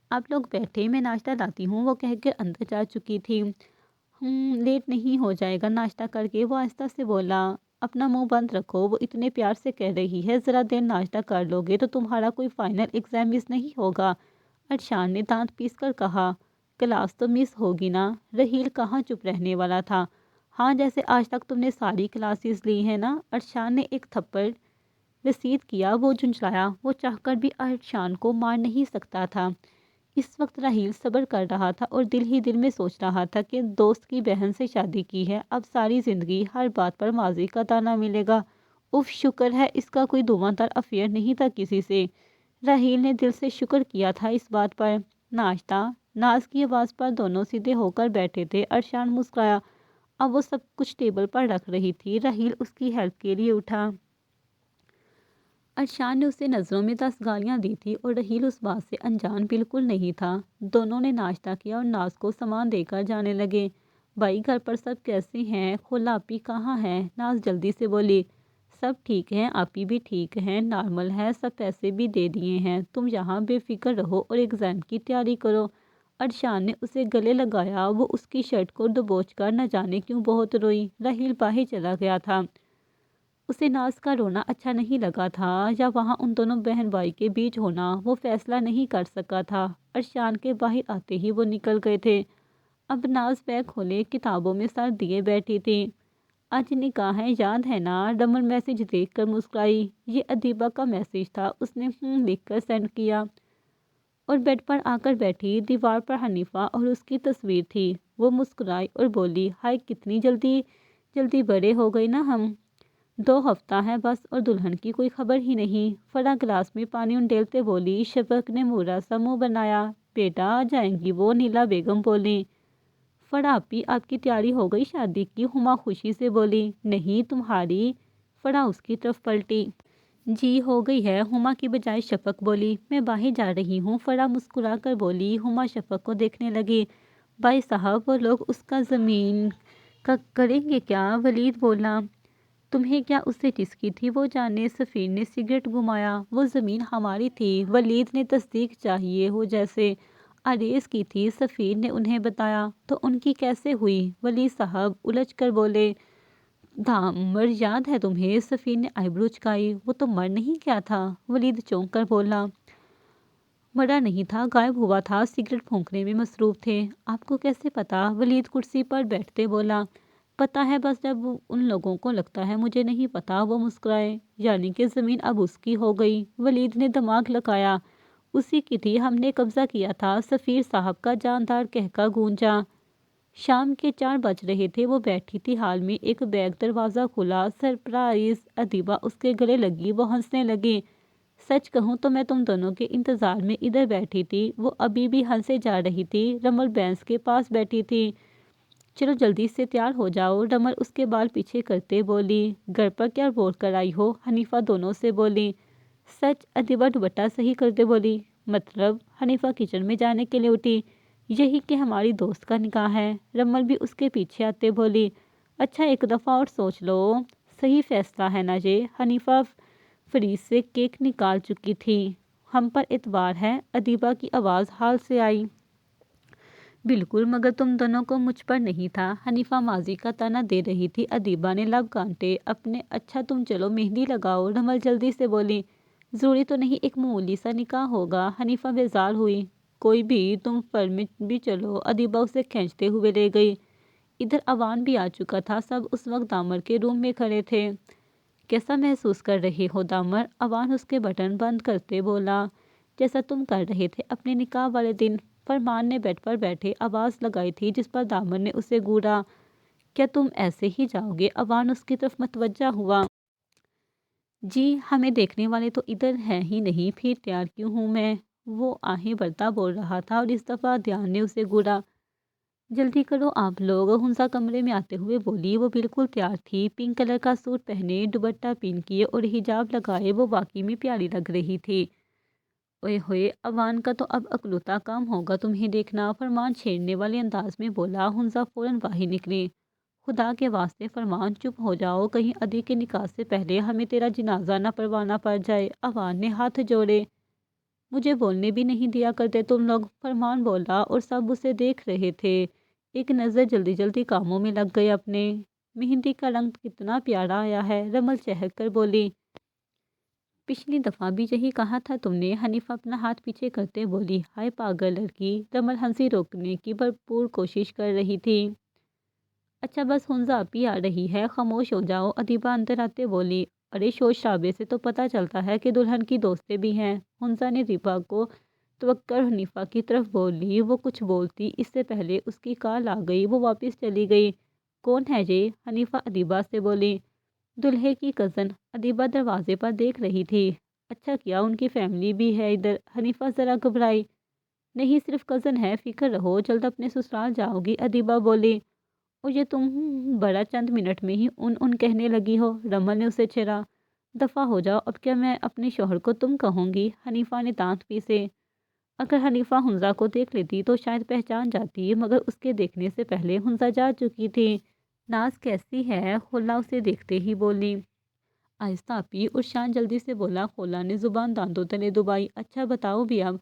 آپ لوگ بیٹھے، میں ناشتہ لاتی ہوں، وہ کہہ کر اندر جا چکی تھی۔ لیٹ نہیں ہو جائے گا ناشتہ کر کے؟ وہ آہستہ سے بولا۔ اپنا منہ بند رکھو، وہ اتنے پیار سے کہہ رہی ہے، ذرا دیر ناشتہ کر لو گے تو تمہارا کوئی فائنل ایگزام مس نہیں ہوگا، ارشان نے دانت پیس کر کہا۔ کلاس تو مس ہوگی نا؟ رحیل کہاں چپ رہنے والا تھا۔ ہاں، جیسے آج تک تم نے ساری کلاسز لی ہیں نا؟ ارشان نے ایک تھپڑ رسید کیا۔ وہ جھنجھلایا۔ وہ چاہ کر بھی ارشان کو مار نہیں سکتا تھا۔ اس وقت رحیل صبر کر رہا تھا اور دل ہی دل میں سوچ رہا تھا کہ دوست کی بہن سے شادی کی ہے، اب ساری زندگی ہر بات پر ماضی کا تانا ملے گا۔ اف، شکر ہے اس کا کوئی دھواں دار افیئر نہیں تھا کسی سے۔ رحیل نے دل سے شکر کیا تھا اس بات پر۔ ناشتہ؟ ناز کی آواز پر دونوں سیدھے ہو کر بیٹھے تھے۔ ارشان مسکرایا۔ اب وہ سب کچھ ٹیبل پر رکھ رہی تھی۔ رحیل اس کی ہیلپ کے لیے اٹھا۔ ارشان نے اسے نظروں میں 10 گالیاں دی تھی اور رحیل اس بات سے انجان بالکل نہیں تھا۔ دونوں نے ناشتہ کیا اور ناز کو سامان دے کر جانے لگے۔ بھائی گھر پر سب کیسے ہیں؟ کھولا آپی کہاں ہے؟ ناز جلدی سے بولی۔ سب ٹھیک ہیں، آپی بھی ٹھیک ہیں، نارمل ہے، سب پیسے بھی دے دیے ہیں، تم یہاں بے فکر رہو اور ایگزام کی تیاری کرو۔ ارشان نے اسے گلے لگایا۔ وہ اس کی شرٹ کو دبوچ کر نہ جانے کیوں بہت روئی۔ رحیل باہر چلا گیا تھا۔ اسے ناز کا رونا اچھا نہیں لگا تھا، یا وہاں ان دونوں بہن بھائی کے بیچ ہونا۔ وہ فیصلہ نہیں کر سکا تھا۔ ارشان کے باہر آتے ہی وہ نکل گئے تھے۔ اب ناز بیگ کھولے کتابوں میں سر دیے بیٹھی تھی۔ آج نکاح ہے، یاد ہے نا؟ رمن میسج دیکھ کر مسکرائی۔ یہ ادیبہ کا میسج تھا، اس نے لکھ کر سینڈ کیا۔ اور بیڈ پر آ کر بیٹھی۔ دیوار پر حنیفہ اور اس کی تصویر تھی۔ وہ مسکرائی اور بولی، ہائے کتنی جلدی جلدی بڑے ہو گئے نا ہم، 2 ہفتہ ہے بس اور دلہن کی کوئی خبر ہی نہیں۔ فرح گلاس میں پانی انڈیلتے بولی۔ شفق نے مورا سا منہ بنایا۔ بیٹا آ جائیں گی وہ، نیلا بیگم بولی۔ فرح آپی آپ کی تیاری ہو گئی شادی کی؟ ہما خوشی سے بولی۔ نہیں تمہاری؟ فرح اس کی طرف پلٹی۔ جی ہو گئی ہے، ہما کی بجائے شفق بولی۔ میں باہر جا رہی ہوں، فرح مسکرا کر بولی۔ ہما شفق کو دیکھنے لگی۔ بھائی صاحب وہ لوگ اس کا زمین کا کریں گے کیا؟ ولید بولا۔ تمہیں کیا اس سے ٹسکی تھی؟ وہ جانے سفیر نے سگریٹ گھمایا۔ وہ زمین ہماری تھی، ولید نے تصدیق چاہیے ہو جیسے آریز کی تھی، سفیر نے انہیں بتایا۔ تو ان کی کیسے ہوئی؟ ولید صاحب الجھ کر بولے۔ دامر یاد ہے تمہیں؟ سفیر نے آئیبرو چکائی۔ وہ تو مر نہیں گیا تھا؟ ولید چونک کر بولا۔ مرا نہیں تھا، غائب ہوا تھا، سگریٹ پھونکنے میں مصروف تھے۔ آپ کو کیسے پتا؟ ولید کرسی پر بیٹھتے بولا۔ پتا ہے بس جب ان لوگوں کو لگتا ہے مجھے نہیں پتا۔ وہ مسکرائے۔ یعنی کہ زمین اب اس کی ہو گئی؟ ولید نے دماغ لگایا۔ اسی کی تھی، ہم نے قبضہ کیا تھا، سفیر صاحب کا جاندار کہکا گونجا۔ شام کے 4 بج رہے تھے۔ وہ بیٹھی تھی ہال میں، ایک بیگ، دروازہ کھلا۔ سرپرائز! ادیبہ اس کے گلے لگی۔ وہ ہنسنے لگی۔ سچ کہوں تو میں تم دونوں کے انتظار میں ادھر بیٹھی تھی۔ وہ ابھی بھی ہنسے جا رہی تھی۔ رمل بینچ کے پاس بیٹھی تھی۔ چلو جلدی سے تیار ہو جاؤ، رمل اس کے بال پیچھے کرتے بولی۔ گھر پر کیا بول کر آئی ہو؟ حنیفہ دونوں سے بولی۔ سچ؟ ادیبہ دوپٹہ صحیح کرتے بولی۔ مطلب؟ حنیفہ کچن میں جانے کے لیے اٹھی۔ یہی کہ ہماری دوست کا نکاح ہے، رمل بھی اس کے پیچھے آتے بولی۔ اچھا ایک دفعہ اور سوچ لو، صحیح فیصلہ ہے نا یہ؟ حنیفہ فریز سے کیک نکال چکی تھی۔ ہم پر اعتبار ہے؟ ادیبہ کی آواز ہال سے آئی۔ بالکل، مگر تم دونوں کو مجھ پر نہیں تھا۔ حنیفہ ماضی کا تانا دے رہی تھی۔ ادیبہ نے لب گانٹے اپنے۔ اچھا تم چلو مہندی لگاؤ، رمل جلدی سے بولی۔ ضروری تو نہیں ایک معمولی سا نکاح ہوگا؟ حنیفہ بیزار ہوئی۔ کوئی بھی، تم فرم میں بھی چلو، ادیبہ اسے کھینچتے ہوئے لے گئی۔ ادھر اوان بھی آ چکا تھا۔ سب اس وقت دامر کے روم میں کھڑے تھے۔ کیسا محسوس کر رہے ہو دامر؟ اوان اس کے بٹن بند کرتے بولا۔ جیسا تم کر رہے تھے اپنے نکاح والے دن۔ فرمان نے بیڈ پر بیٹھے آواز لگائی تھی جس پر دامر نے اسے گھورا۔ کیا تم ایسے ہی جاؤ گے؟ اوان اس کی طرف متوجہ ہوا۔ جی ہمیں دیکھنے والے تو ادھر ہیں ہی نہیں، پھر تیار کیوں ہوں میں؟ وہ آہیں بھرتا بول رہا تھا اور اس دفعہ دھیان نے اسے گھورا۔ جلدی کرو آپ لوگ، ہنسا کمرے میں آتے ہوئے بولی۔ وہ بالکل تیار تھی، پنک کلر کا سوٹ پہنے، دوپٹہ پن کیے اور حجاب لگائے وہ واقعی میں پیاری لگ رہی تھی۔ اوئے ہوئے، اوان کا تو اب اکلوتا کام ہوگا تمہیں دیکھنا، فرمان چھیڑنے والے انداز میں بولا۔ ہنسا فوراً باہر نکلی۔ خدا کے واسطے فرمان چپ ہو جاؤ، کہیں ادی کے نکاح سے پہلے ہمیں تیرا جنازہ نہ پروانا پڑ جائے۔ اوان نے ہاتھ جوڑے۔ مجھے بولنے بھی نہیں دیا کرتے تم لوگ، فرمان بولا اور سب اسے دیکھ رہے تھے۔ ایک نظر جلدی جلدی کاموں میں لگ گئے اپنے۔ مہندی کا رنگ کتنا پیارا آیا ہے، رمل چہک کر بولی۔ پچھلی دفعہ بھی یہی کہا تھا تم نے، حنیفہ اپنا ہاتھ پیچھے کرتے بولی۔ ہائے پاگل لڑکی، رمل ہنسی روکنے کی بھرپور کوشش کر رہی تھی۔ اچھا بس ہنزا آپی آ رہی ہے، خاموش ہو جاؤ، ادیبہ اندر آتے بولی۔ ارے شور شرابے سے تو پتہ چلتا ہے کہ دلہن کی دوستیں بھی ہیں، ہنزا نے ریبا کو توقع حنیفہ کی طرف بولی۔ وہ کچھ بولتی اس سے پہلے اس کی کال آ گئی، وہ واپس چلی گئی۔ کون ہے یہ؟ حنیفہ ادیبہ سے بولی۔ دلہے کی کزن، ادیبہ دروازے پر دیکھ رہی تھی۔ اچھا کیا ان کی فیملی بھی ہے ادھر؟ حنیفہ ذرا گھبرائی۔ نہیں صرف کزن ہے، فکر رہو، جلد اپنے سسرال جاؤ گی، ادیبہ بولی۔ اور یہ تم بڑا چند منٹ میں ہی ان کہنے لگی ہو، رمل نے اسے چھیڑا۔ دفع ہو جاؤ، اب کیا میں اپنے شوہر کو تم کہوں گی؟ حنیفہ نے دانت پیسے۔ اگر حنیفہ ہنزا کو دیکھ لیتی تو شاید پہچان جاتی، مگر اس کے دیکھنے سے پہلے ہنزا جا چکی تھی۔ ناز کیسی ہے؟ خولا اسے دیکھتے ہی بولی۔ آہستہ آپی، اور شان جلدی سے بولا۔ خولا نے زبان دانتوں تلے دبائی۔ اچھا بتاؤ بھی اب۔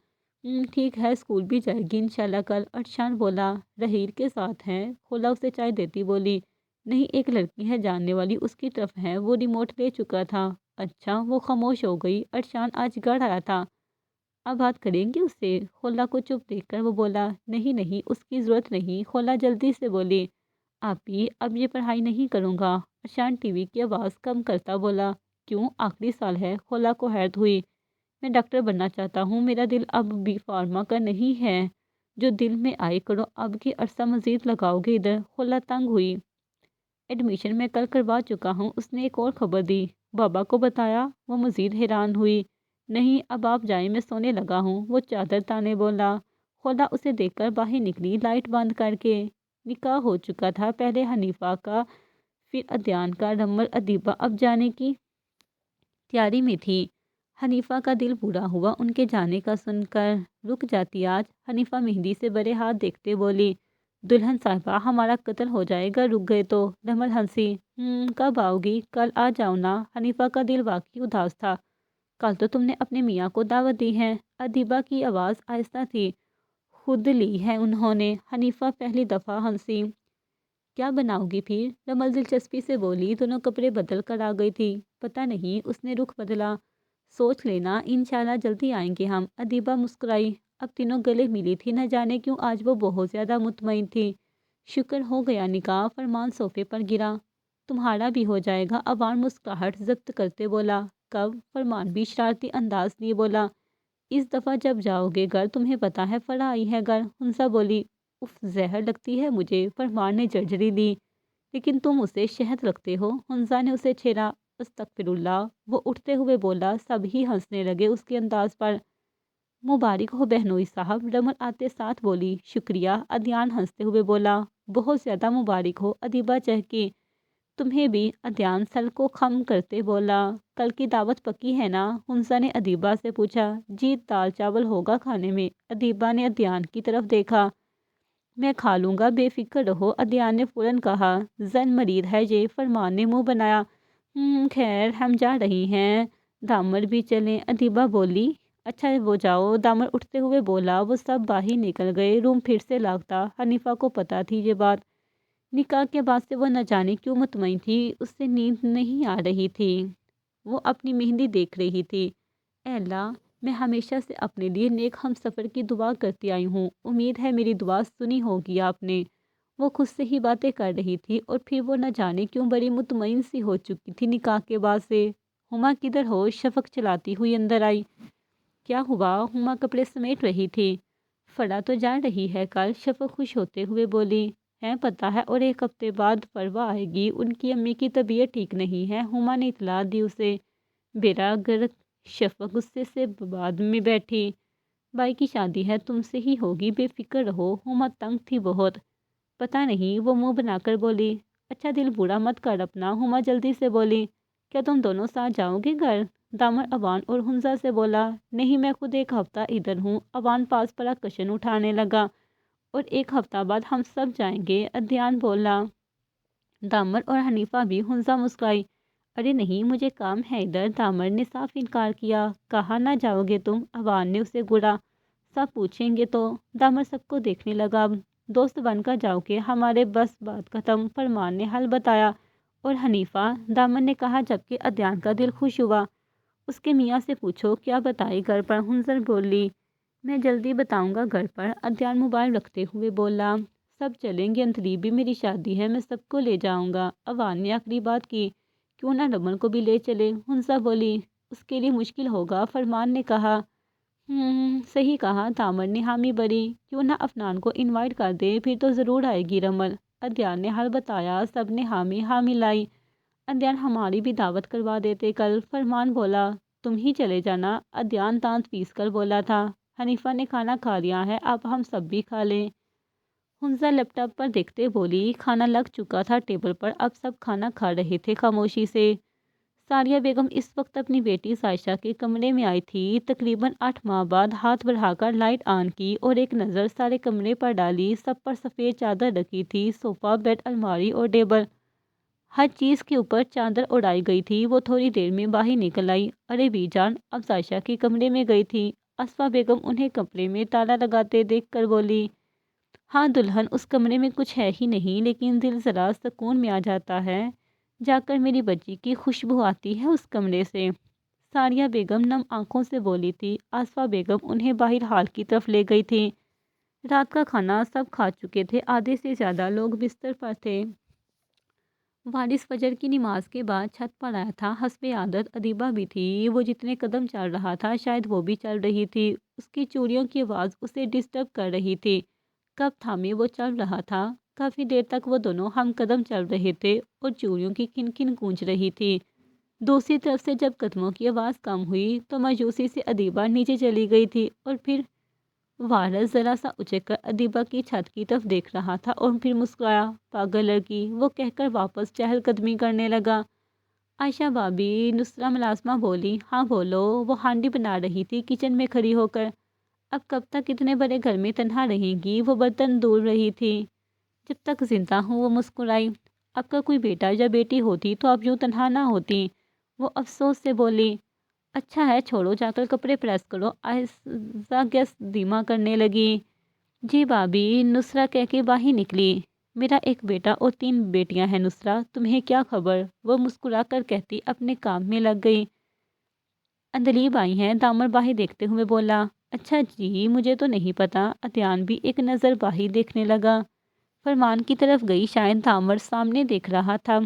ٹھیک ہے، اسکول بھی جائے گی انشاءاللہ کل، ارشان بولا۔ رحیل کے ساتھ ہیں؟ خولا اسے چائے دیتی بولی۔ نہیں ایک لڑکی ہے جاننے والی، اس کی طرف ہے، وہ ریموٹ لے چکا تھا۔ اچھا، وہ خاموش ہو گئی۔ ارشان آج گھر آیا تھا، اب بات کریں گی اس سے؟ خولا کو چپ دیکھ کر وہ بولا۔ نہیں نہیں، اس کی ضرورت نہیں، خولا جلدی سے بولی۔ آپی اب یہ پڑھائی نہیں کروں گا، ارشان ٹی وی کی آواز کم کرتا بولا۔ کیوں؟ آخری سال ہے، خولا کو حیرت ہوئی۔ میں ڈاکٹر بننا چاہتا ہوں، میرا دل اب بھی فارما کا نہیں ہے۔ جو دل میں آئے کرو، اب کی عرصہ مزید لگاؤ گے ادھر؟ خلا تنگ ہوئی۔ ایڈمیشن میں کل کروا چکا ہوں، اس نے ایک اور خبر دی۔ بابا کو بتایا؟ وہ مزید حیران ہوئی۔ نہیں، اب آپ جائیں، میں سونے لگا ہوں، وہ چادر تانے بولا۔ خلا اسے دیکھ کر باہر نکلی، لائٹ بند کر کے۔ نکاح ہو چکا تھا، پہلے حنیفہ کا، پھر ادیان کا۔ رمل ادیبہ اب جانے کی تیاری میں تھی۔ حنیفہ کا دل برا ہوا ان کے جانے کا سن کر۔ رک جاتی آج؟ حنیفہ مہندی سے بڑے ہاتھ دیکھتے بولی۔ دلہن صاحبہ، ہمارا قتل ہو جائے گا رک گئے تو۔ رمل ہنسی۔ کب آؤ گی؟ کل آ جاؤ نا۔ حنیفہ کا دل واقعی اداس تھا۔ کل تو تم نے اپنے میاں کو دعوت دی ہے۔ ادیبہ کی آواز آہستہ تھی۔ خود لی ہے انہوں نے۔ حنیفہ پہلی دفعہ ہنسی۔ کیا بناؤ گی پھر؟ رمل دلچسپی سے بولی۔ دونوں کپڑے بدل کر آ گئی تھی۔ پتہ نہیں، اس نے رخ بدلا۔ سوچ لینا، انشاءاللہ جلدی آئیں گے ہم۔ ادیبہ مسکرائی۔ اب تینوں گلے ملی تھی، نہ جانے کیوں آج وہ بہت زیادہ مطمئن تھی۔ شکر ہو گیا نکاح۔ فرمان صوفے پر گرا۔ تمہارا بھی ہو جائے گا، عوان مسکراہٹ ضبط کرتے بولا۔ کب؟ فرمان بھی شرارتی انداز لیے بولا۔ اس دفعہ جب جاؤ گے گھر، تمہیں پتہ ہے فرح آئی ہے گھر۔ حنسا بولی۔ اف، زہر لگتی ہے مجھے۔ فرمان نے جھرجھری لی۔ لیکن تم اسے شہد لگتے ہو۔ حنسا نے اسے چھیڑا۔ استغفر اللہ۔ وہ اٹھتے ہوئے بولا۔ سب ہی ہنسنے لگے اس کے انداز پر۔ مبارک ہو بہنوئی صاحب، رمل آتے ساتھ بولی۔ شکریہ، ادیان ہنستے ہوئے بولا۔ بہت زیادہ مبارک ہو، ادیبہ چہکی۔ تمہیں بھی، ادیان سر کو خم کرتے بولا۔ کل کی دعوت پکی ہے نا؟ حنسا نے ادیبہ سے پوچھا۔ جی، دال چاول ہوگا کھانے میں۔ ادیبہ نے ادیان کی طرف دیکھا۔ میں کھا لوں گا، بے فکر رہو، ادیان نے فوراً کہا۔ زن مرید ہے یہ، فرمان نے منہ بنایا۔ خیر، ہم جا رہی ہیں، دامر بھی چلیں، ادیبہ بولی۔ اچھا وہ جاؤ، دامر اٹھتے ہوئے بولا۔ وہ سب باہر نکل گئے۔ روم پھر سے لاک تھا۔ حنیفہ کو پتہ تھی یہ بات۔ نکاح کے بعد سے وہ نہ جانے کیوں مطمئن تھی، اس سے نیند نہیں آ رہی تھی۔ وہ اپنی مہندی دیکھ رہی تھی۔ اے اللہ، میں ہمیشہ سے اپنے لیے نیک ہم سفر کی دعا کرتی آئی ہوں، امید ہے میری دعا سنی ہوگی آپ نے۔ وہ خود سے ہی باتیں کر رہی تھی، اور پھر وہ نہ جانے کیوں بڑی مطمئن سی ہو چکی تھی نکاح کے بعد سے۔ ہما کدھر ہو؟ شفق چلاتی ہوئی اندر آئی۔ کیا ہوا؟ ہما کپڑے سمیٹ رہی تھی۔ فرح تو جا رہی ہے کل، شفق خوش ہوتے ہوئے بولی۔ ہے پتہ ہے، اور ایک ہفتے بعد فروا آئے گی، ان کی امی کی طبیعت ٹھیک نہیں ہے، ہما نے اطلاع دی اسے۔ بیرا گرد شفق غصے سے بعد میں بیٹھی۔ بھائی کی شادی ہے، تم سے ہی ہوگی، بے فکر رہو۔ ہما تنگ تھی بہت۔ پتہ نہیں، وہ منہ بنا کر بولی۔ اچھا دل برا مت کر اپنا، ہما جلدی سے بولی۔ کیا تم دونوں ساتھ جاؤ گے گھر؟ دامر عوان اور حنسا سے بولا۔ نہیں، میں خود ایک ہفتہ ادھر ہوں۔ عوان پاس پڑا کشن اٹھانے لگا۔ اور ایک ہفتہ بعد ہم سب جائیں گے، ادیان بولا۔ دامر اور حنیفہ بھی۔ حنسا مسکرائی۔ ارے نہیں، مجھے کام ہے ادھر، دامر نے صاف انکار کیا۔ کہاں نہ جاؤ گے تم؟ عوان نے اسے گڑا۔ سب پوچھیں گے تو؟ دامر سب کو دیکھنے لگا۔ اب دوست بن کر جاؤ گے، ہمارے بس بات ختم، فرمان نے حل بتایا۔ اور حنیفہ؟ دامر نے کہا، جبکہ ادیان کا دل خوش ہوا۔ اس کے میاں سے پوچھو کیا بتائی گھر پر، حنسا بولی۔ میں جلدی بتاؤں گا گھر پر، ادیان موبائل رکھتے ہوئے بولا۔ سب چلیں گے، انتری بھی میری شادی ہے، میں سب کو لے جاؤں گا، عوان نے آخری بات کی۔ کیوں نہ رمل کو بھی لے چلے، حنسا بولی۔ اس کے لیے مشکل ہوگا، فرمان نے کہا۔ صحیح کہا، دامر نے حامی بھری۔ کیوں نہ افنان کو انوائٹ کر دے، پھر تو ضرور آئے گی رمل، ادیان نے حل بتایا۔ سب نے حامی لائی۔ ادیان ہماری بھی دعوت کروا دیتے کل، فرمان بولا۔ تم ہی چلے جانا، ادیان دانت پیس کر بولا تھا۔ حنیفہ نے کھانا کھا لیا ہے، اب ہم سب بھی کھا لیں، حنسا لیپ ٹاپ پر دیکھتے بولی۔ کھانا لگ چکا تھا ٹیبل پر، اب سب کھانا کھا رہے تھے خاموشی سے۔ ساریہ بیگم اس وقت اپنی بیٹی سائشہ کے کمرے میں آئی تھی۔ تقریباً 8 ماہ بعد ہاتھ بڑھا کر لائٹ آن کی اور ایک نظر سارے کمرے پر ڈالی۔ سب پر سفید چادر رکھی تھی، صوفہ، بیڈ، الماری اور ٹیبل، ہر چیز کے اوپر چادر اڑائی گئی تھی۔ وہ تھوڑی دیر میں باہر نکل آئی۔ ارے بی جان، اب سائشہ کے کمرے میں گئی تھی۔ اسفا بیگم انہیں کمرے میں تالا لگاتے دیکھ کر بولی۔ ہاں دلہن، اس کمرے میں کچھ ہے ہی نہیں، لیکن دل ذرا سکون میں آ جاتا ہے، جا کر میری بچی کی خوشبو آتی ہے اس کمرے سے، ساریہ بیگم نم آنکھوں سے بولی تھی۔ اسفا بیگم انہیں باہر ہال کی طرف لے گئی تھی۔ رات کا کھانا سب کھا چکے تھے، آدھے سے زیادہ لوگ بستر پر تھے۔ وارث فجر کی نماز کے بعد چھت پر آیا تھا۔ حسب عادت ادیبہ بھی تھی، وہ جتنے قدم چل رہا تھا شاید وہ بھی چل رہی تھی۔ اس کی چوڑیوں کی آواز اسے ڈسٹرب کر رہی تھی۔ کب تھامے وہ چل رہا تھا۔ کافی دیر تک وہ دونوں ہم قدم چل رہے تھے اور چوڑیوں کی کھن کھن گونج رہی تھی۔ دوسری طرف سے جب قدموں کی آواز کم ہوئی تو مایوسی سے ادیبہ نیچے چلی گئی تھی اور پھر وارث ذرا سا اچک کر ادیبہ کی چھت کی طرف دیکھ رہا تھا اور پھر مسکرایا۔ پاگل لڑکی، وہ کہہ کر واپس چہل قدمی کرنے لگا۔ عائشہ بھابی، نصرہ ملازمہ بولی۔ ہاں بولو۔ وہ ہانڈی بنا رہی تھی کچن میں کھڑی ہو کر۔ اب کب تک اتنے بڑے گھر میں تنہا رہے گی؟ وہ برتن دھل رہی تھی۔ جب تک زندہ ہوں، وہ مسکرائی۔ آپ کا کوئی بیٹا یا بیٹی ہوتی تو آپ یوں تنہا نہ ہوتی، وہ افسوس سے بولی۔ اچھا ہے، چھوڑو، جا کر کپڑے پریس کرو۔ عائشہ گیس دھیما کرنے لگی۔ جی بھابی، نصرہ کہہ کے باہر نکلی۔ میرا ایک بیٹا اور 3 بیٹیاں ہیں نصرہ، تمہیں کیا خبر؟ وہ مسکرا کر کہتی اپنے کام میں لگ گئی۔ اندلیب آئی ہیں، دامر باہر دیکھتے ہوئے بولا۔ اچھا جی، مجھے تو نہیں پتا۔ عدنان بھی ایک نظر باہر دیکھنے لگا۔ فرمان کی طرف گئی، شاید دامر سامنے دیکھ رہا تھا۔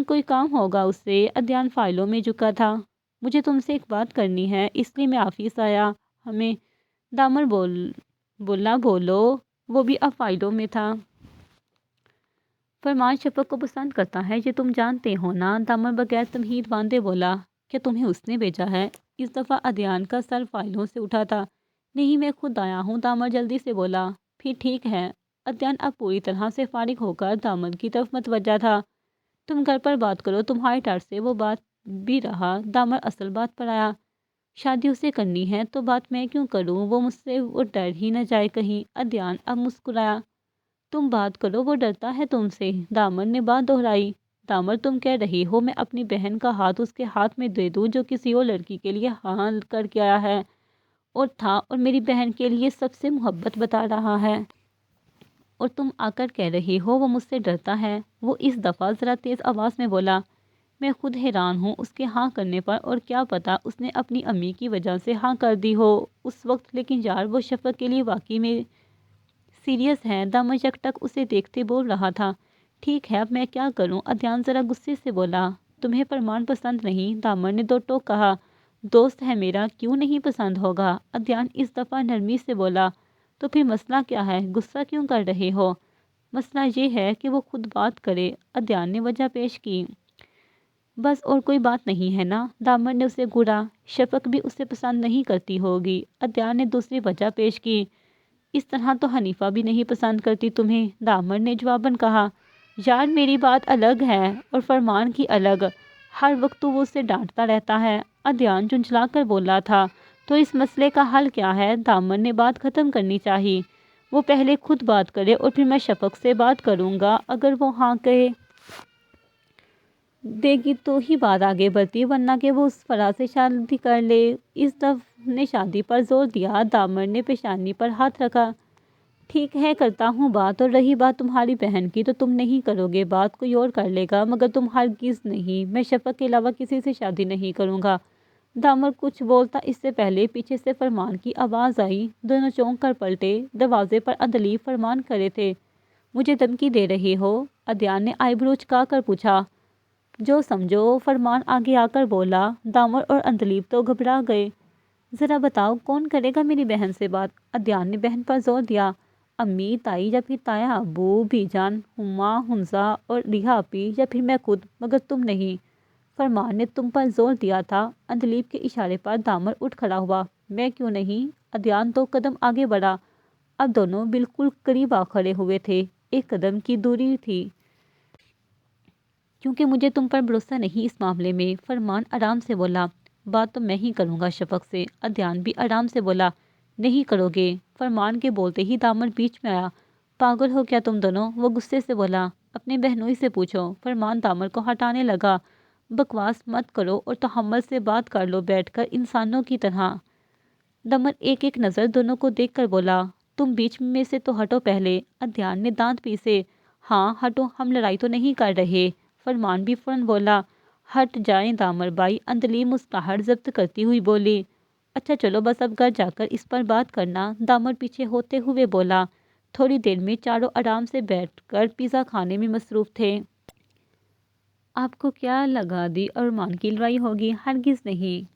کوئی کام ہوگا اسے۔ عدنان فائلوں میں جھکا تھا۔ مجھے تم سے ایک بات کرنی ہے، اس لیے میں آفس آیا۔ ہمیں دامر بولا بولو۔ وہ بھی اب فائلوں میں تھا۔ فرمان شفق کو پسند کرتا ہے، یہ تم جانتے ہو نا؟ دامر بغیر تمہید باندھے بولا۔ کیا تمہیں اس نے بھیجا ہے؟ اس دفعہ عدنان کا سر فائلوں سے اٹھا تھا۔ نہیں، میں خود آیا ہوں، دامر جلدی سے بولا۔ پھر ٹھیک ہے۔ عدنان اب پوری طرح سے فارغ ہو کر دامر کی طرف متوجہ تھا۔ تم گھر پر بات کرو، تمہاری طرف سے وہ بات بھی رہا۔ دامر اصل بات پر آیا۔ شادی اسے کرنی ہے تو بات میں کیوں کروں؟ وہ مجھ سے وہ ڈر ہی نہ جائے کہیں۔ عدنان اب مسکرایا۔ تم بات کرو، وہ ڈرتا ہے تم سے، دامر نے بات دہرائی۔ دامر، تم کہہ رہی ہو میں اپنی بہن کا ہاتھ اس کے ہاتھ میں دے دوں جو کسی اور لڑکی کے لیے ہاں کر کے آیا ہے اور میری بہن کے لیے سب سے محبت بتا رہا ہے، اور تم آ کر کہہ رہی ہو وہ مجھ سے ڈرتا ہے؟ وہ اس دفعہ ذرا تیز آواز میں بولا۔ میں خود حیران ہوں اس کے ہاں کرنے پر، اور کیا پتا اس نے اپنی امی کی وجہ سے ہاں کر دی ہو اس وقت، لیکن یار وہ شفق کے لیے واقعی میں سیریس ہے۔ دامر یک ٹک اسے دیکھتے بول رہا تھا۔ ٹھیک ہے، اب میں کیا کروں؟ عدنان ذرا غصے سے بولا۔ تمہیں فرمان پسند نہیں؟ دامر نے دو ٹوک کہا۔ دوست ہے میرا، کیوں نہیں پسند ہوگا؟ عدنان اس دفعہ نرمی سے بولا۔ تو پھر مسئلہ کیا ہے؟ غصہ کیوں کر رہے ہو؟ مسئلہ یہ ہے کہ وہ خود بات کرے۔ عدنان نے وجہ پیش کی۔ بس، اور کوئی بات نہیں ہے نا؟ دامر نے اسے گھورا۔ شفق بھی اسے پسند نہیں کرتی ہوگی۔ عدنان نے دوسری وجہ پیش کی۔ اس طرح تو حنیفہ بھی نہیں پسند کرتی تمہیں، دامر نے جواباً کہا۔ یار میری بات الگ ہے اور فرمان کی الگ، ہر وقت تو وہ اسے ڈانٹتا رہتا ہے۔ عدنان جھنجھلا کر بولا تھا۔ تو اس مسئلے کا حل کیا ہے؟ دامر نے بات ختم کرنی چاہی۔ وہ پہلے خود بات کرے اور پھر میں شفق سے بات کروں گا، اگر وہ ہاں کہے دے گی تو ہی بات آگے بڑھتی، ورنہ کہ وہ اس فراز سے شادی کر لے۔ اس دفعہ نے شادی پر زور دیا۔ دامر نے پیشانی پر ہاتھ رکھا۔ ٹھیک ہے، کرتا ہوں بات، اور رہی بات تمہاری بہن کی تو تم نہیں کرو گے بات، کوئی اور کر لے گا، مگر تم ہرگز نہیں۔ میں شفق کے علاوہ کسی سے شادی نہیں کروں گا۔ دامر کچھ بولتا اس سے پہلے پیچھے سے فرمان کی آواز آئی۔ دونوں چونک کر پلٹے۔ دروازے پر عندلیب فرمان کھڑے تھے۔ مجھے دھمکی دے رہے ہو؟ عدنان نے آئی برو چکا کر پوچھا۔ جو سمجھو، فرمان آگے آ کر بولا۔ دامر اور عندلیب تو گھبرا گئے۔ ذرا بتاؤ، کون کرے گا میری بہن سے بات؟ عدنان نے بہن پر زور دیا۔ امی، تائی یا پھر تایا ابو، بی جان، ہما، حمزہ اور ریحا آپی، یا پھر میں خود، مگر تم نہیں۔ فرمان نے تم پر زور دیا تھا۔ عندلیب کے اشارے پر دامر اٹھ کھڑا ہوا۔ میں کیوں نہیں؟ عدنان 2 قدم آگے بڑھا۔ اب دونوں بالکل قریب آ کھڑے ہوئے تھے، 1 قدم کی دوری تھی۔ کیونکہ مجھے تم پر بھروسہ نہیں اس معاملے میں، فرمان آرام سے بولا۔ بات تو میں ہی کروں گا شفق سے، عدنان بھی آرام سے بولا۔ نہیں کرو گے؟ فرمان کے بولتے ہی دامر بیچ میں آیا۔ پاگل ہو کیا تم دونوں؟ وہ غصے سے بولا۔ اپنے بہنوئی سے پوچھو۔ فرمان دامر کو ہٹانے لگا۔ بکواس مت کرو اور تحمل سے بات کر لو بیٹھ کر، انسانوں کی طرح۔ دامر ایک نظر دونوں کو دیکھ کر بولا۔ تم بیچ میں سے تو ہٹو پہلے۔ عدنان نے دانت پیسے۔ ہاں ہٹو، ہم لڑائی تو نہیں کر رہے۔ فرمان بھی فوراً بولا۔ ہٹ جائیں دامر بھائی، عندلیب مسکراہٹ ضبط کرتی ہوئی بولی۔ اچھا چلو، بس اب گھر جا کر اس پر بات کرنا، دامر پیچھے ہوتے ہوئے بولا۔ تھوڑی دیر میں چاروں آرام سے بیٹھ کر پیزا کھانے میں مصروف تھے۔ آپ کو کیا لگا دی ارمان کی لڑائی ہوگی؟ ہرگز نہیں۔